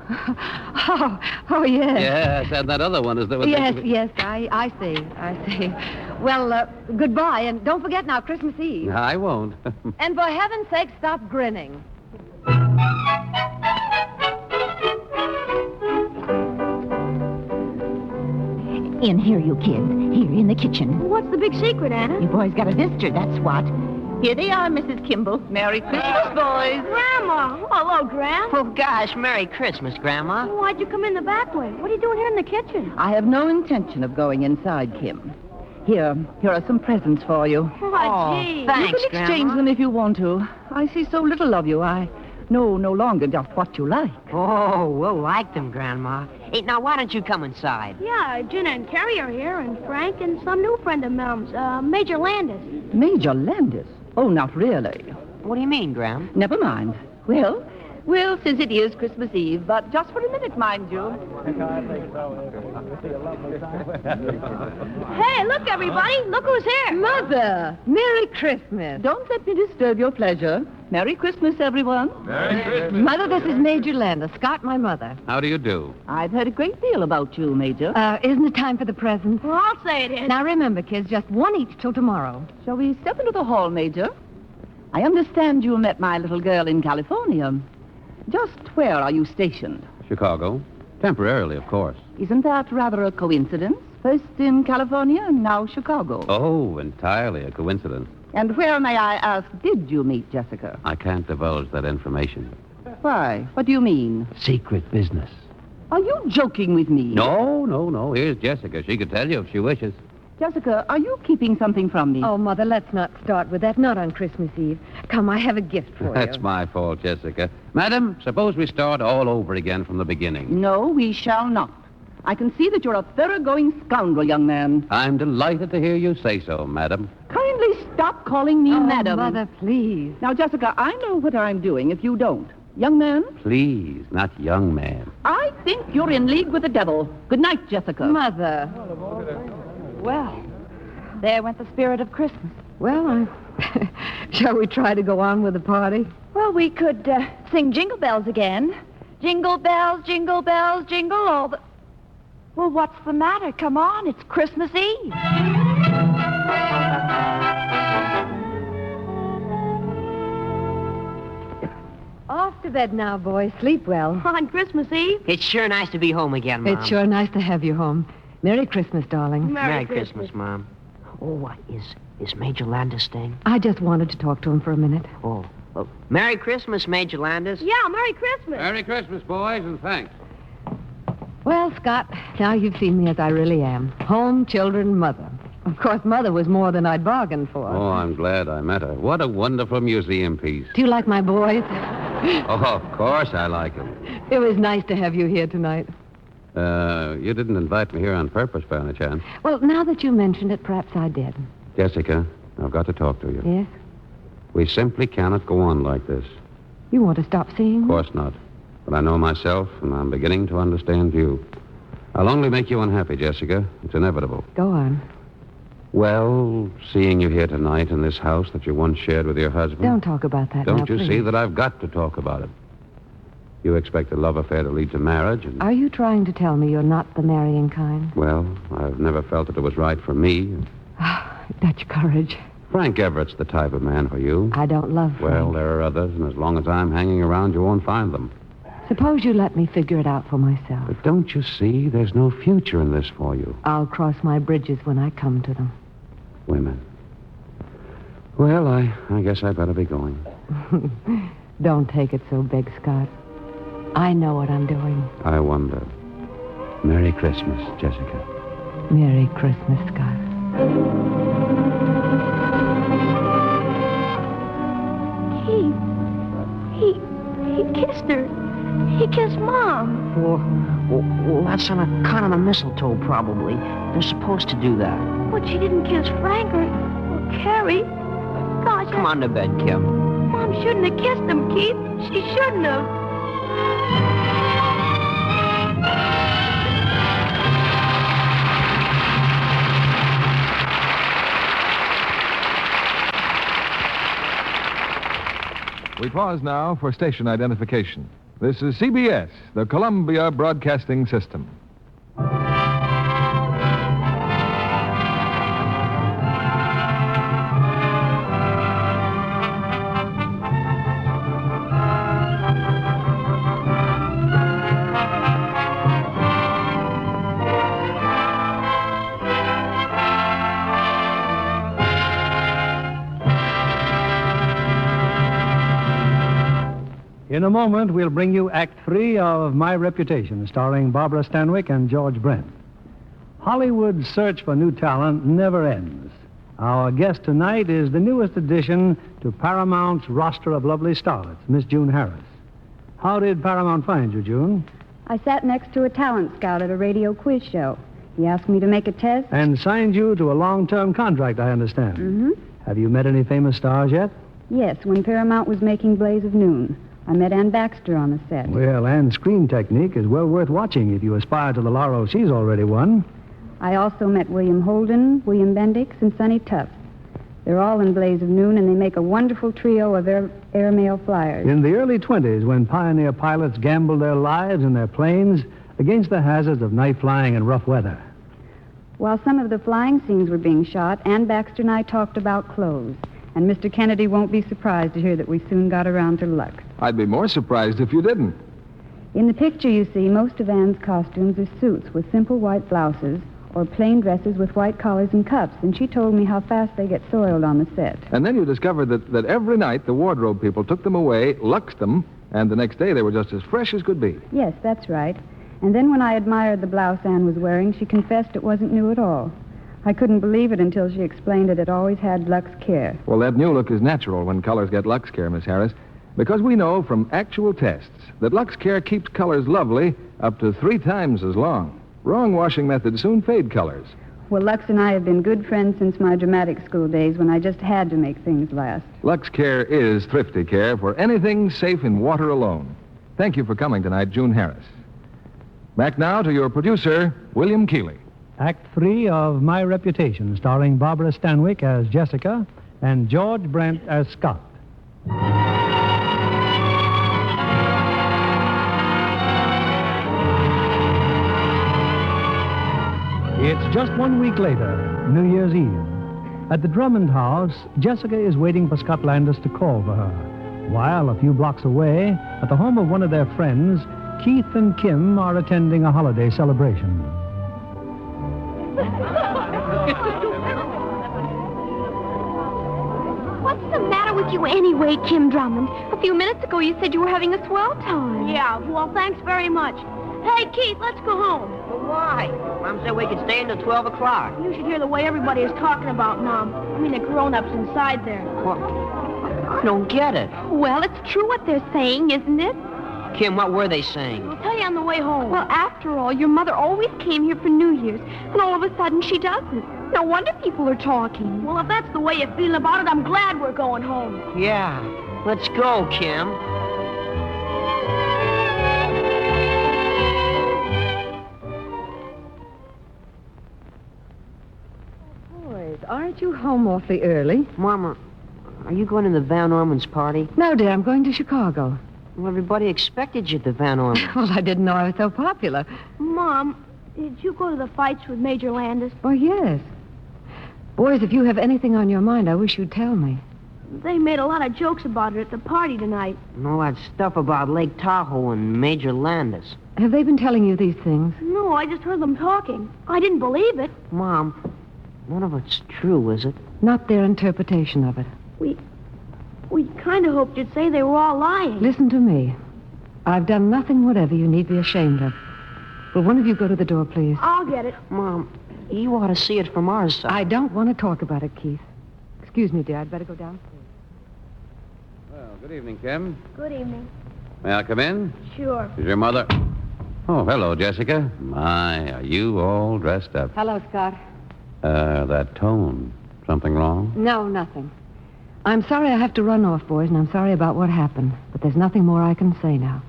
yes. Yes, and that other one is the... Yes, I see. Well, goodbye, and don't forget now, Christmas Eve. I won't. And for heaven's sake, stop grinning. In here, you kids. Here, in the kitchen. What's the big secret, Anna? You boys got a visitor, that's what. Here they are, Mrs. Kimball. Merry Christmas, boys. Grandma! Hello, Gran. Oh, gosh, Merry Christmas, Grandma. Why'd you come in the back way? What are you doing here in the kitchen? I have no intention of going inside, Kim. Here are some presents for you. Oh, gee. Thanks, You can exchange Grandma. them if you want to. I see so little of you. I know no longer just what you like. Oh, we'll like them, Grandma. Hey, now, why don't you come inside? Yeah, Jenna and Carrie are here, and Frank and some new friend of Melm's, Major Landis. Major Landis? Oh, not really. What do you mean, Gram? Never mind. Well, since it is Christmas Eve, but just for a minute, mind you. Hey, look, everybody. Look who's here. Mother, Merry Christmas. Don't let me disturb your pleasure. Merry Christmas, everyone. Merry Christmas. Mother, this is Major Landis, Scott, my mother. How do you do? I've heard a great deal about you, Major. Isn't it time for the presents? Well, I'll say it is. Now, remember, kids, just one each till tomorrow. Shall we step into the hall, Major? I understand you met my little girl in California. Just where are you stationed? Chicago. Temporarily, of course. Isn't that rather a coincidence? First in California and now Chicago. Oh, entirely a coincidence. And where, may I ask, did you meet Jessica? I can't divulge that information. Why? What do you mean? Secret business. Are you joking with me? No. Here's Jessica. She could tell you if she wishes. Jessica, are you keeping something from me? Oh, Mother, let's not start with that. Not on Christmas Eve. Come, I have a gift for you. That's my fault, Jessica. Madam, suppose we start all over again from the beginning. No, we shall not. I can see that you're a thoroughgoing scoundrel, young man. I'm delighted to hear you say so, madam. Kindly stop calling me madam. Mother, please. Now, Jessica, I know what I'm doing if you don't. Young man? Please, not young man. I think you're in league with the devil. Good night, Jessica. Mother. Well, there went the spirit of Christmas. Well, shall we try to go on with the party? Well, we could sing Jingle Bells again. Jingle bells, jingle all the... Well, what's the matter? Come on, it's Christmas Eve. Off to bed now, boys. Sleep well. On Christmas Eve? It's sure nice to be home again, Mom. It's sure nice to have you home. Merry Christmas, darling. Merry Christmas, Mom. Oh, is Major Landis staying? I just wanted to talk to him for a minute. Oh, well, Merry Christmas, Major Landis. Yeah, Merry Christmas. Merry Christmas, boys, and thanks. Well, Scott, now you've seen me as I really am. Home, children, mother. Of course, Mother was more than I'd bargained for. Oh, I'm glad I met her. What a wonderful museum piece. Do you like my boys? Oh, of course I like them. It was nice to have you here tonight. You didn't invite me here on purpose, by any chance. Well, now that you mentioned it, perhaps I did. Jessica, I've got to talk to you. Yes? We simply cannot go on like this. You want to stop seeing me? Of course not. But I know myself, and I'm beginning to understand you. I'll only make you unhappy, Jessica. It's inevitable. Go on. Well, seeing you here tonight in this house that you once shared with your husband... Don't talk about that now, Don't you please. see that I've got to talk about it? You expect a love affair to lead to marriage, and... Are you trying to tell me you're not the marrying kind? Well, I've never felt that it was right for me. Dutch courage. Frank Everett's the type of man for you. I don't love Frank. Well, there are others, and as long as I'm hanging around, you won't find them. Suppose you let me figure it out for myself. But don't you see, there's no future in this for you. I'll cross my bridges when I come to them. Women. Well, I guess I better be going. Don't take it so big, Scott. I know what I'm doing. I wonder. Merry Christmas, Jessica. Merry Christmas, Scott. He kissed her. He kissed Mom. Well, that's on account of the mistletoe, probably. They're supposed to do that. But she didn't kiss Frank or Carrie. Gosh, Come on to bed, Kim. Mom shouldn't have kissed him, Keith. She shouldn't have. We pause now for station identification. This is CBS, the Columbia Broadcasting System. In a moment, we'll bring you Act 3 of My Reputation, starring Barbara Stanwyck and George Brent. Hollywood's search for new talent never ends. Our guest tonight is the newest addition to Paramount's roster of lovely starlets, Miss June Harris. How did Paramount find you, June? I sat next to a talent scout at a radio quiz show. He asked me to make a test. And signed you to a long-term contract, I understand. Mm-hmm. Have you met any famous stars yet? Yes, when Paramount was making Blaze of Noon. I met Ann Baxter on the set. Well, Ann's screen technique is well worth watching if you aspire to the laurels she's already won. I also met William Holden, William Bendix, and Sonny Tufts. They're all in Blaze of Noon, and they make a wonderful trio of airmail flyers. In the early 20s, when pioneer pilots gambled their lives and their planes against the hazards of night flying and rough weather. While some of the flying scenes were being shot, Ann Baxter and I talked about clothes. And Mr. Kennedy won't be surprised to hear that we soon got around to Lux. I'd be more surprised if you didn't. In the picture, you see, most of Ann's costumes are suits with simple white blouses or plain dresses with white collars and cuffs, and she told me how fast they get soiled on the set. And then you discovered that every night the wardrobe people took them away, luxed them, and the next day they were just as fresh as could be. Yes, that's right. And then when I admired the blouse Ann was wearing, she confessed it wasn't new at all. I couldn't believe it until she explained that it always had Lux Care. Well, that new look is natural when colors get Lux Care, Miss Harris, because we know from actual tests that Lux Care keeps colors lovely up to 3 times as long. Wrong washing methods soon fade colors. Well, Lux and I have been good friends since my dramatic school days when I just had to make things last. Lux Care is thrifty care for anything safe in water alone. Thank you for coming tonight, June Harris. Back now to your producer, William Keeley. Act 3 of My Reputation, starring Barbara Stanwyck as Jessica and George Brent as Scott. It's just 1 week later, New Year's Eve. At the Drummond house, Jessica is waiting for Scott Landis to call for her, while a few blocks away, at the home of one of their friends, Keith and Kim are attending a holiday celebration. What's the matter with you anyway, Kim Drummond? A few minutes ago you said you were having a swell time. Yeah, well, thanks very much. Hey, Keith, let's go home. But why? Mom said we could stay until 12 o'clock. You should hear the way everybody is talking about Mom. I mean, the grown-ups inside there. Well, I don't get it. Well, it's true what they're saying, isn't it? Kim, what were they saying? I'll tell you on the way home. Well, after all, your mother always came here for New Year's, and all of a sudden she doesn't. No wonder people are talking. Well, if that's the way you're feeling about it, I'm glad we're going home. Yeah. Let's go, Kim. Boys, aren't you home awfully early? Mama, are you going to the Van Ormon's party? No, dear, I'm going to Chicago. Well, everybody expected you at the Van Ormon's. Well, I didn't know I was so popular. Mom, did you go to the fights with Major Landis? Oh, yes. Boys, if you have anything on your mind, I wish you'd tell me. They made a lot of jokes about it at the party tonight. And all that stuff about Lake Tahoe and Major Landis. Have they been telling you these things? No, I just heard them talking. I didn't believe it. Mom, none of it's true, is it? Not their interpretation of it. We kind of hoped you'd say they were all lying. Listen to me. I've done nothing whatever you need be ashamed of. Will one of you go to the door, please? I'll get it. Mom, you ought to see it from our side. I don't want to talk about it, Keith. Excuse me, dear. I'd better go downstairs. Well, good evening, Kim. Good evening. May I come in? Sure. Is your mother... Oh, hello, Jessica. My, are you all dressed up? Hello, Scott. That tone. Something wrong? No, nothing. I'm sorry I have to run off, boys, and I'm sorry about what happened. But there's nothing more I can say now.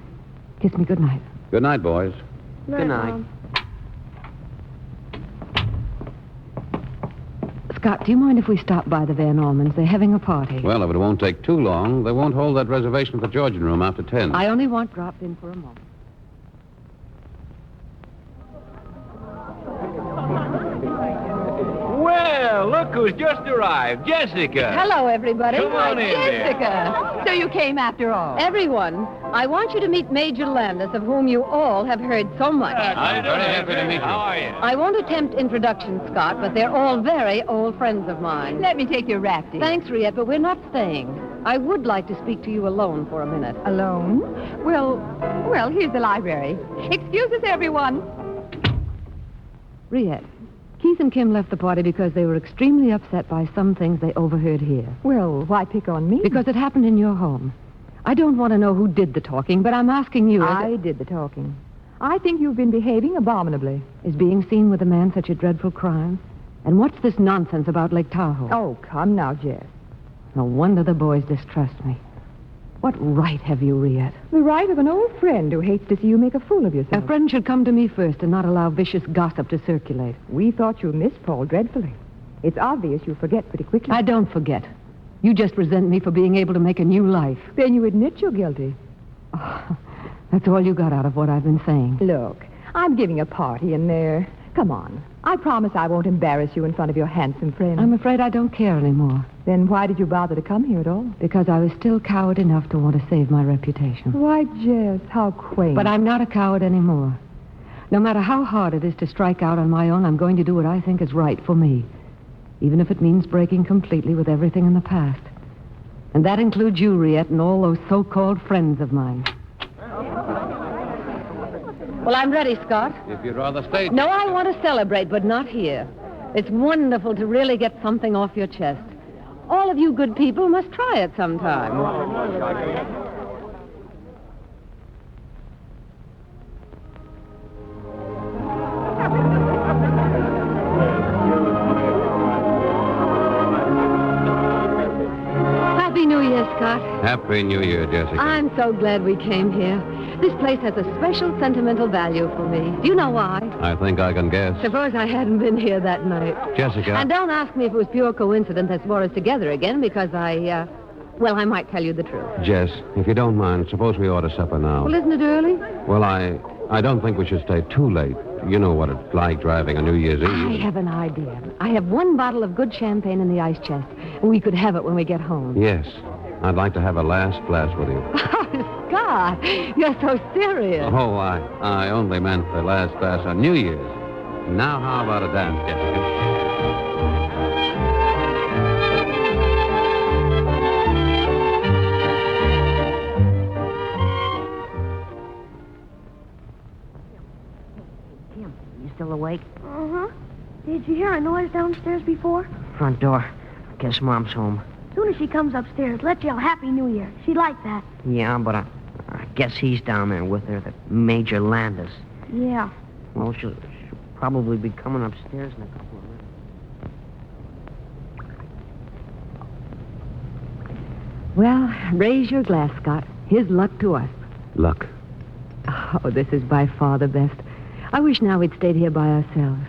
Kiss me good night. Good night, boys. Good night. Mom. Scott, do you mind if we stop by the Van Ormons? They're having a party. Well, if it won't take too long, they won't hold that reservation at the Georgian Room after 10. I only want dropped in for a moment. Well, look who's just arrived. Jessica. Hello, everybody. Come on in, dear. Jessica. So you came after all. Everyone, I want you to meet Major Landis, of whom you all have heard so much. I'm very happy to meet you. How are you? I won't attempt introductions, Scott, but they're all very old friends of mine. Let me take your wrap, dear. Thanks, Riette, but we're not staying. I would like to speak to you alone for a minute. Alone? Well, here's the library. Excuse us, everyone. Riette, Keith and Kim left the party because they were extremely upset by some things they overheard here. Well, why pick on me? Because it happened in your home. I don't want to know who did the talking, but I'm asking you... I did the talking. I think you've been behaving abominably. Is being seen with a man such a dreadful crime? And what's this nonsense about Lake Tahoe? Oh, come now, Jess. No wonder the boys distrust me. What right have you, Riette? The right of an old friend who hates to see you make a fool of yourself. A friend should come to me first and not allow vicious gossip to circulate. We thought you missed Paul dreadfully. It's obvious you forget pretty quickly. I don't forget. You just resent me for being able to make a new life. Then you admit you're guilty. Oh, that's all you got out of what I've been saying. Look, I'm giving a party in there. Come on. I promise I won't embarrass you in front of your handsome friend. I'm afraid I don't care anymore. Then why did you bother to come here at all? Because I was still coward enough to want to save my reputation. Why, Jess, how quaint. But I'm not a coward anymore. No matter how hard it is to strike out on my own, I'm going to do what I think is right for me. Even if it means breaking completely with everything in the past. And that includes you, Riette, and all those so-called friends of mine. Well, I'm ready, Scott. If you'd rather stay... No, I want to celebrate, but not here. It's wonderful to really get something off your chest. All of you good people must try it sometime. Happy New Year, Scott. Happy New Year, Jessica. I'm so glad we came here. This place has a special sentimental value for me. Do you know why? I think I can guess. Suppose I hadn't been here that night. Jessica. And don't ask me if it was pure coincidence that's brought us together again, because I might tell you the truth. Jess, if you don't mind, suppose we order supper now. Well, isn't it early? Well, I don't think we should stay too late. You know what it's like driving on New Year's Eve. I have an idea. I have one bottle of good champagne in the ice chest, and we could have it when we get home. Yes. I'd like to have a last glass with you. Oh, Scott, you're so serious. Oh, I only meant the last glass on New Year's. Now, how about a dance, Jessica? still awake? Uh-huh. Did you hear a noise downstairs before? Front door. Guess Mom's home. As soon as she comes upstairs, let's yell Happy New Year. She'd like that. Yeah, but I guess he's down there with her, that Major Landis. Yeah. Well, she'll probably be coming upstairs in a couple of minutes. Well, raise your glass, Scott. Here's luck to us. Luck. Oh, this is by far the best. I wish now we'd stayed here by ourselves.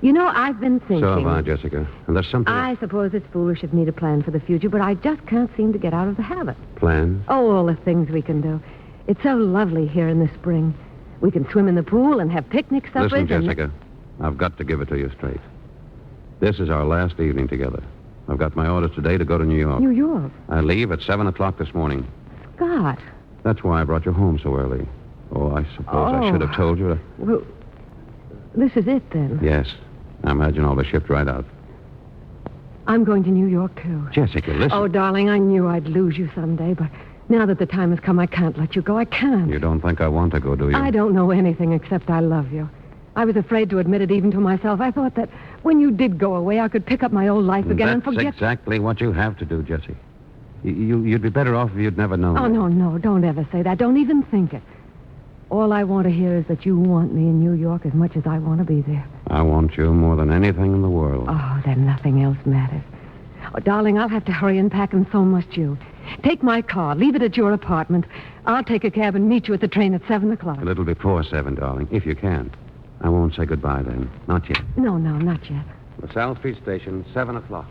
You know, I've been thinking... So have I, Jessica. And there's something... I suppose it's foolish of me to plan for the future, but I just can't seem to get out of the habit. Plans? Oh, all the things we can do. It's so lovely here in the spring. We can swim in the pool and have picnic suppers. Listen, Jessica, I've got to give it to you straight. This is our last evening together. I've got my orders today to go to New York. New York? I leave at 7 o'clock this morning. Scott. That's why I brought you home so early. Oh, I suppose I should have told you. Well, this is it, then. Yes. I imagine I'll be shipped right out. I'm going to New York, too. Jessica, listen. Oh, darling, I knew I'd lose you someday, but now that the time has come, I can't let you go. I can't. You don't think I want to go, do you? I don't know anything except I love you. I was afraid to admit it even to myself. I thought that when you did go away, I could pick up my old life again and forget... That's exactly what you have to do, Jessie. You'd be better off if you'd never known. Oh, no, don't ever say that. Don't even think it. All I want to hear is that you want me in New York as much as I want to be there. I want you more than anything in the world. Oh, then nothing else matters. Oh, darling, I'll have to hurry and pack, and so must you. Take my car. Leave it at your apartment. I'll take a cab and meet you at the train at 7 o'clock. A little before 7, darling, if you can. I won't say goodbye then. Not yet. No, not yet. LaSalle Street Station, 7 o'clock.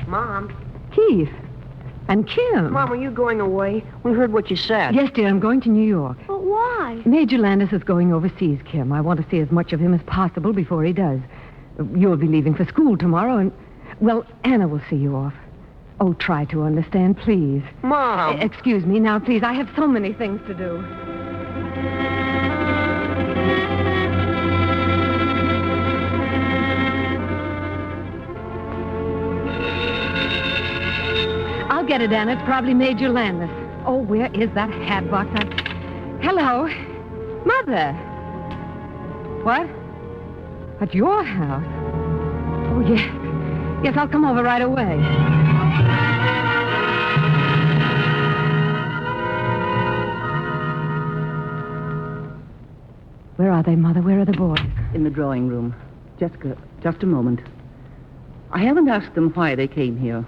Mom. Keith. And Kim. Mom, are you going away? We heard what you said. Yes, dear, I'm going to New York. But why? Major Landis is going overseas, Kim. I want to see as much of him as possible before he does. You'll be leaving for school tomorrow, and... Well, Anna will see you off. Oh, try to understand, please. Mom! Excuse me now, please. I have so many things to do. I'll get it, Anna. It's probably Major Landis. Oh, where is that hat box? Hello? Mother? What? At your house? Oh, yes. Yes, I'll come over right away. Where are they, Mother? Where are the boys? In the drawing room. Jessica, just a moment. I haven't asked them why they came here,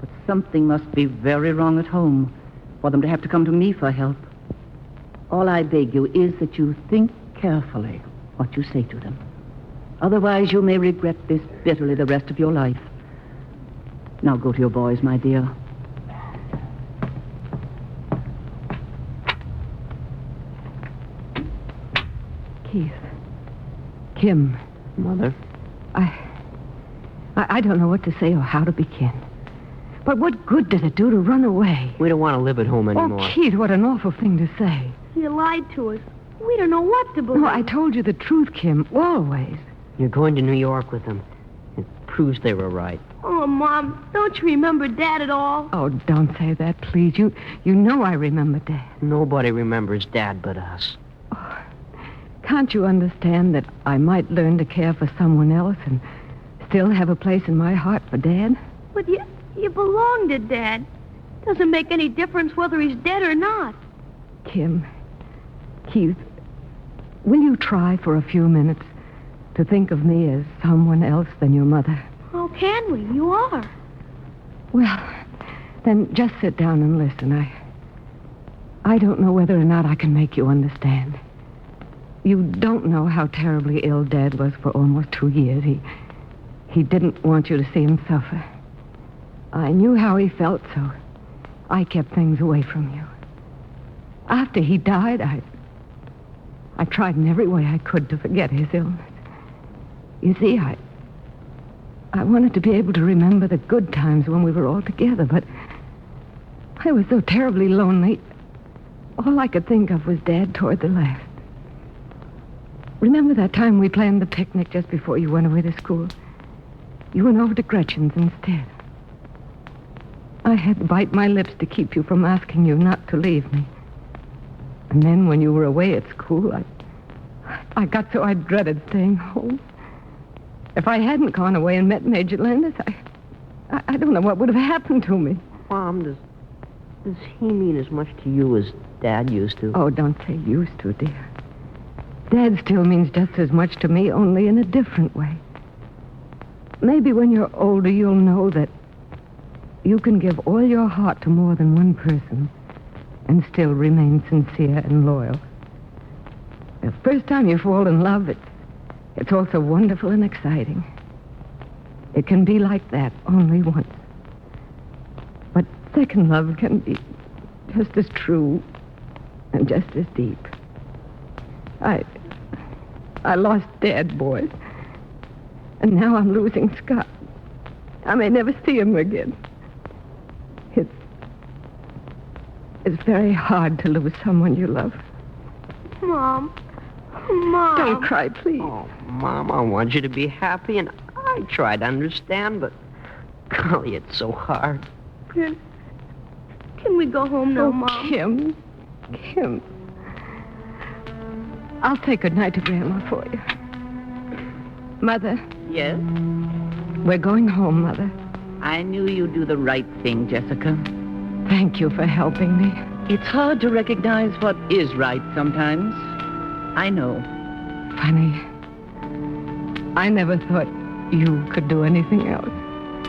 but something must be very wrong at home for them to have to come to me for help. All I beg you is that you think carefully what you say to them. Otherwise, you may regret this bitterly the rest of your life. Now go to your boys, my dear. Keith. Kim. Mother? I don't know what to say or how to begin. But what good did it do to run away? We don't want to live at home anymore. Oh, Keith, what an awful thing to say. You lied to us. We don't know what to believe. No, I told you the truth, Kim, always. You're going to New York with them. It proves they were right. Oh, Mom, don't you remember Dad at all? Oh, don't say that, please. You know I remember Dad. Nobody remembers Dad but us. Oh, can't you understand that I might learn to care for someone else and still have a place in my heart for Dad? But you belong to Dad. Doesn't make any difference whether he's dead or not. Kim, Keith, will you try for a few minutes to think of me as someone else than your mother? How can we? You are. Well, then just sit down and listen. I don't know whether or not I can make you understand. You don't know how terribly ill Dad was for almost 2 years. He didn't want you to see him suffer. I knew how he felt, so I kept things away from you. After he died, I tried in every way I could to forget his illness. You see, I wanted to be able to remember the good times when we were all together, but I was so terribly lonely. All I could think of was Dad toward the last. Remember that time we planned the picnic just before you went away to school? You went over to Gretchen's instead. I had to bite my lips to keep you from asking you not to leave me. And then when you were away at school, I got so I dreaded staying home. If I hadn't gone away and met Major Landis, I don't know what would have happened to me. Mom, does he mean as much to you as Dad used to? Oh, don't say used to, dear. Dad still means just as much to me, only in a different way. Maybe when you're older, you'll know that you can give all your heart to more than one person and still remain sincere and loyal. The first time you fall in love, it's also wonderful and exciting. It can be like that only once. But second love can be just as true and just as deep. I lost Dad, boys. And now I'm losing Scott. I may never see him again. It's very hard to lose someone you love. Mom. Don't cry, please. Oh, Mom, I want you to be happy, and I try to understand, but golly, it's so hard. Can we go home now, Mom? Kim. I'll say goodnight to Grandma for you. Mother. Yes? We're going home, Mother. I knew you'd do the right thing, Jessica. Thank you for helping me. It's hard to recognize what is right sometimes. I know. Funny. I never thought you could do anything else.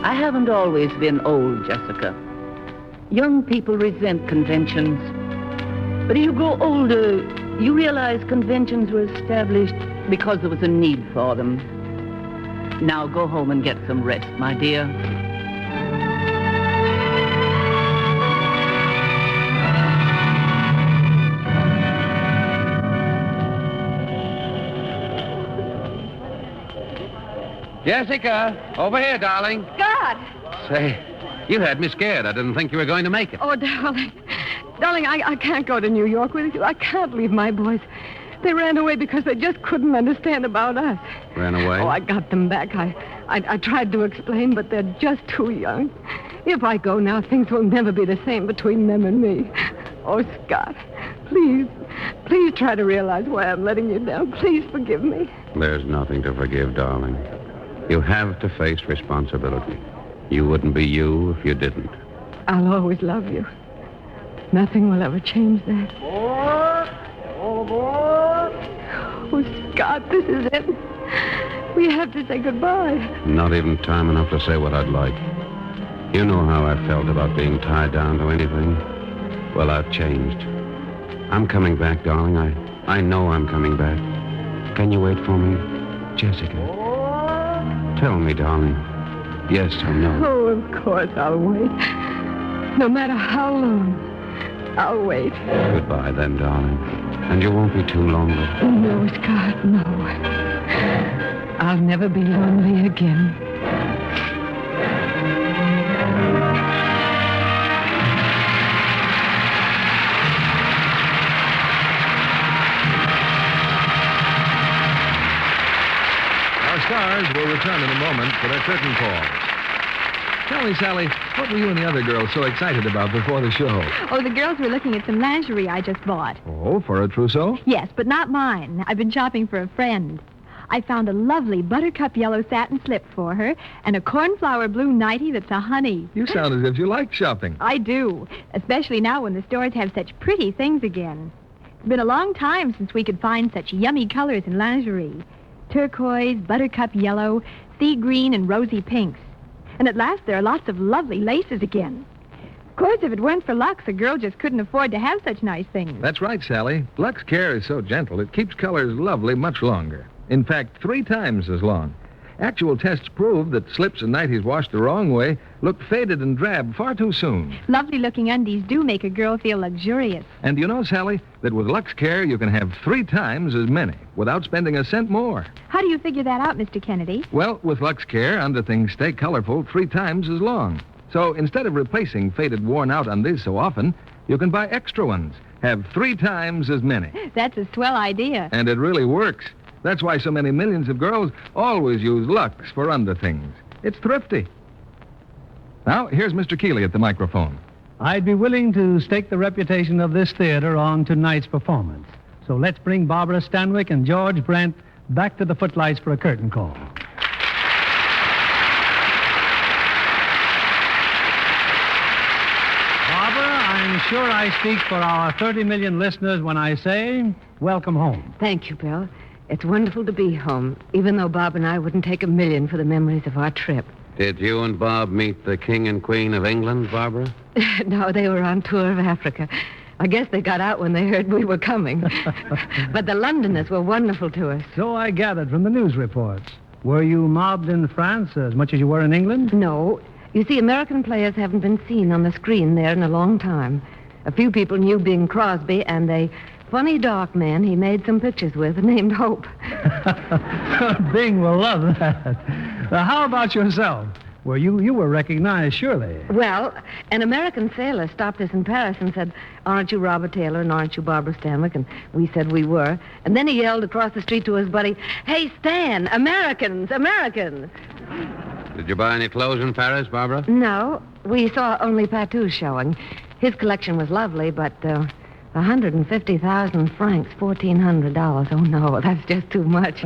I haven't always been old, Jessica. Young people resent conventions. But as you grow older, you realize conventions were established because there was a need for them. Now go home and get some rest, my dear. Jessica, over here, darling. God! Say, you had me scared. I didn't think you were going to make it. Oh, darling. Darling, I can't go to New York with you. I can't leave my boys. They ran away because they just couldn't understand about us. Ran away? Oh, I got them back. I tried to explain, but they're just too young. If I go now, things will never be the same between them and me. Oh, Scott, please try to realize why I'm letting you down. Please forgive me. There's nothing to forgive, darling. You have to face responsibility. You wouldn't be you if you didn't. I'll always love you. Nothing will ever change that. Oh, Scott, this is it. We have to say goodbye. Not even time enough to say what I'd like. You know how I felt about being tied down to anything. Well, I've changed. I'm coming back, darling. I know I'm coming back. Can you wait for me, Jessica? Tell me, darling. Yes or no? Oh, of course I'll wait. No matter how long, I'll wait. Goodbye then, darling. And you won't be too lonely. No, Scott, no. I'll never be lonely again. Our stars will return in a moment for their curtain call. Tell me, Sally, what were you and the other girls so excited about before the show? Oh, the girls were looking at some lingerie I just bought. Oh, for a trousseau? Yes, but not mine. I've been shopping for a friend. I found a lovely buttercup yellow satin slip for her and a cornflower blue nightie that's a honey. You sound as if you like shopping. I do, especially now when the stores have such pretty things again. It's been a long time since we could find such yummy colors in lingerie. Turquoise, buttercup yellow, sea green, and rosy pinks. And at last there are lots of lovely laces again. Of course, if it weren't for Lux, a girl just couldn't afford to have such nice things. That's right, Sally. Lux Care is so gentle, it keeps colors lovely much longer. In fact, 3 times as long. Actual tests prove that slips and nighties washed the wrong way look faded and drab far too soon. Lovely-looking undies do make a girl feel luxurious. And you know, Sally, that with Lux Care you can have 3 times as many without spending a cent more. How do you figure that out, Mr. Kennedy? Well, with Lux Care, underthings stay colorful 3 times as long. So instead of replacing faded, worn-out undies so often, you can buy extra ones. Have 3 times as many. That's a swell idea. And it really works. That's why so many millions of girls always use Lux for underthings. It's thrifty. Now, here's Mr. Keeley at the microphone. I'd be willing to stake the reputation of this theater on tonight's performance. So let's bring Barbara Stanwyck and George Brent back to the footlights for a curtain call. I'm sure I speak for our 30 million listeners when I say, welcome home. Thank you, Bill. It's wonderful to be home, even though Bob and I wouldn't take $1 million for the memories of our trip. Did you and Bob meet the King and Queen of England, Barbara? No, they were on tour of Africa. I guess they got out when they heard we were coming. But the Londoners were wonderful to us. So I gathered from the news reports. Were you mobbed in France as much as you were in England? No. You see, American players haven't been seen on the screen there in a long time. A few people knew Bing Crosby and a funny dark man he made some pictures with named Hope. Bing will love that. How about yourself? You were recognized, surely. Well, an American sailor stopped us in Paris and said, "Aren't you Robert Taylor and aren't you Barbara Stanwyck?" And we said we were. And then he yelled across the street to his buddy, "Hey, Stan, Americans, Americans!" Did you buy any clothes in Paris, Barbara? No, we saw only Patou's showing. His collection was lovely, but 150,000 francs, $1,400. Oh, no, that's just too much.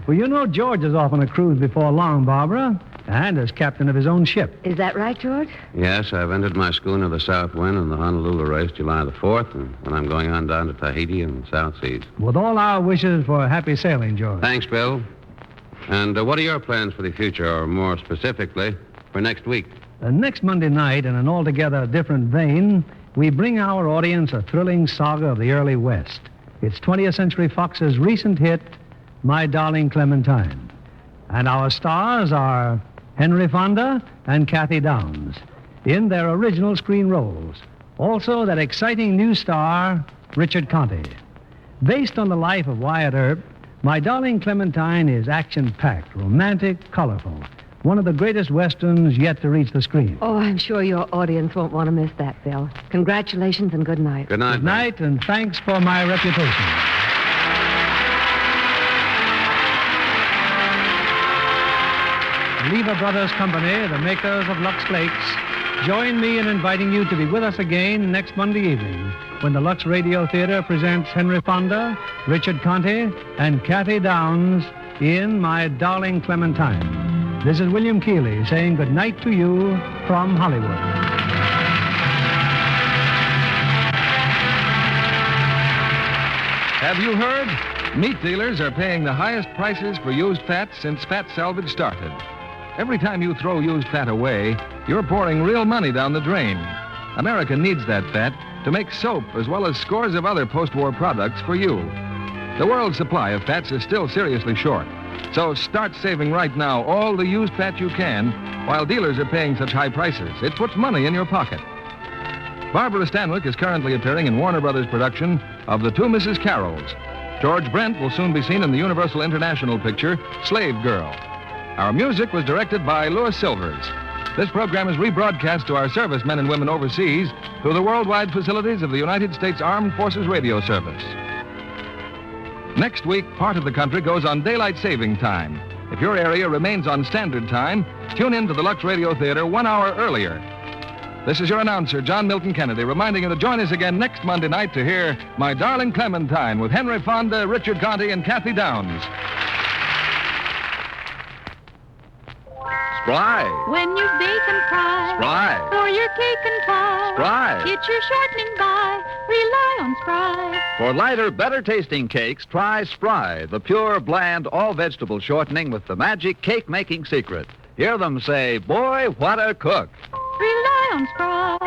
Well, you know George is off on a cruise before long, Barbara, and as captain of his own ship. Is that right, George? Yes, I've entered my schooner, the South Wind, in the Honolulu race July the 4th, and then I'm going on down to Tahiti and South Seas. With all our wishes for happy sailing, George. Thanks, Bill. And what are your plans for the future, or more specifically, for next week? Next Monday night, in an altogether different vein, we bring our audience a thrilling saga of the early West. It's 20th Century Fox's recent hit, My Darling Clementine. And our stars are Henry Fonda and Kathy Downs in their original screen roles. Also, that exciting new star, Richard Conte. Based on the life of Wyatt Earp, My Darling Clementine is action-packed, romantic, colorful. One of the greatest westerns yet to reach the screen. Oh, I'm sure your audience won't want to miss that, Bill. Congratulations and good night. Good night. Good night, and thanks for my reputation. Lever Brothers Company, the makers of Lux Flakes, join me in inviting you to be with us again next Monday evening when the Lux Radio Theatre presents Henry Fonda, Richard Conte, and Kathy Downs in My Darling Clementine. This is William Keeley saying good night to you from Hollywood. Have you heard? Meat dealers are paying the highest prices for used fat since fat salvage started. Every time you throw used fat away, you're pouring real money down the drain. America needs that fat to make soap as well as scores of other post-war products for you. The world's supply of fats is still seriously short. So start saving right now all the used fat you can while dealers are paying such high prices. It puts money in your pocket. Barbara Stanwyck is currently appearing in Warner Brothers' production of The Two Mrs. Carrolls. George Brent will soon be seen in the Universal International picture Slave Girl. Our music was directed by Louis Silvers. This program is rebroadcast to our servicemen and women overseas through the worldwide facilities of the United States Armed Forces Radio Service. Next week, part of the country goes on daylight saving time. If your area remains on standard time, tune in to the Lux Radio Theatre 1 hour earlier. This is your announcer, John Milton Kennedy, reminding you to join us again next Monday night to hear My Darling Clementine with Henry Fonda, Richard Conte, and Kathy Downs. Spry. When you bake and fry. Spry. For your cake and pie. Spry. Get your shortening by. Rely on Spry. For lighter, better-tasting cakes, try Spry, the pure, bland, all-vegetable shortening with the magic cake-making secret. Hear them say, boy, what a cook. Rely on Spry.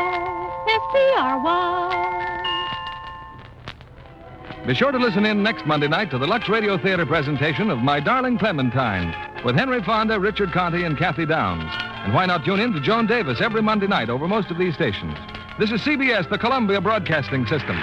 S-P-R-Y. Be sure to listen in next Monday night to the Lux Radio Theatre presentation of My Darling Clementine with Henry Fonda, Richard Conte, and Kathy Downs. And why not tune in to Joan Davis every Monday night over most of these stations? This is CBS, the Columbia Broadcasting System.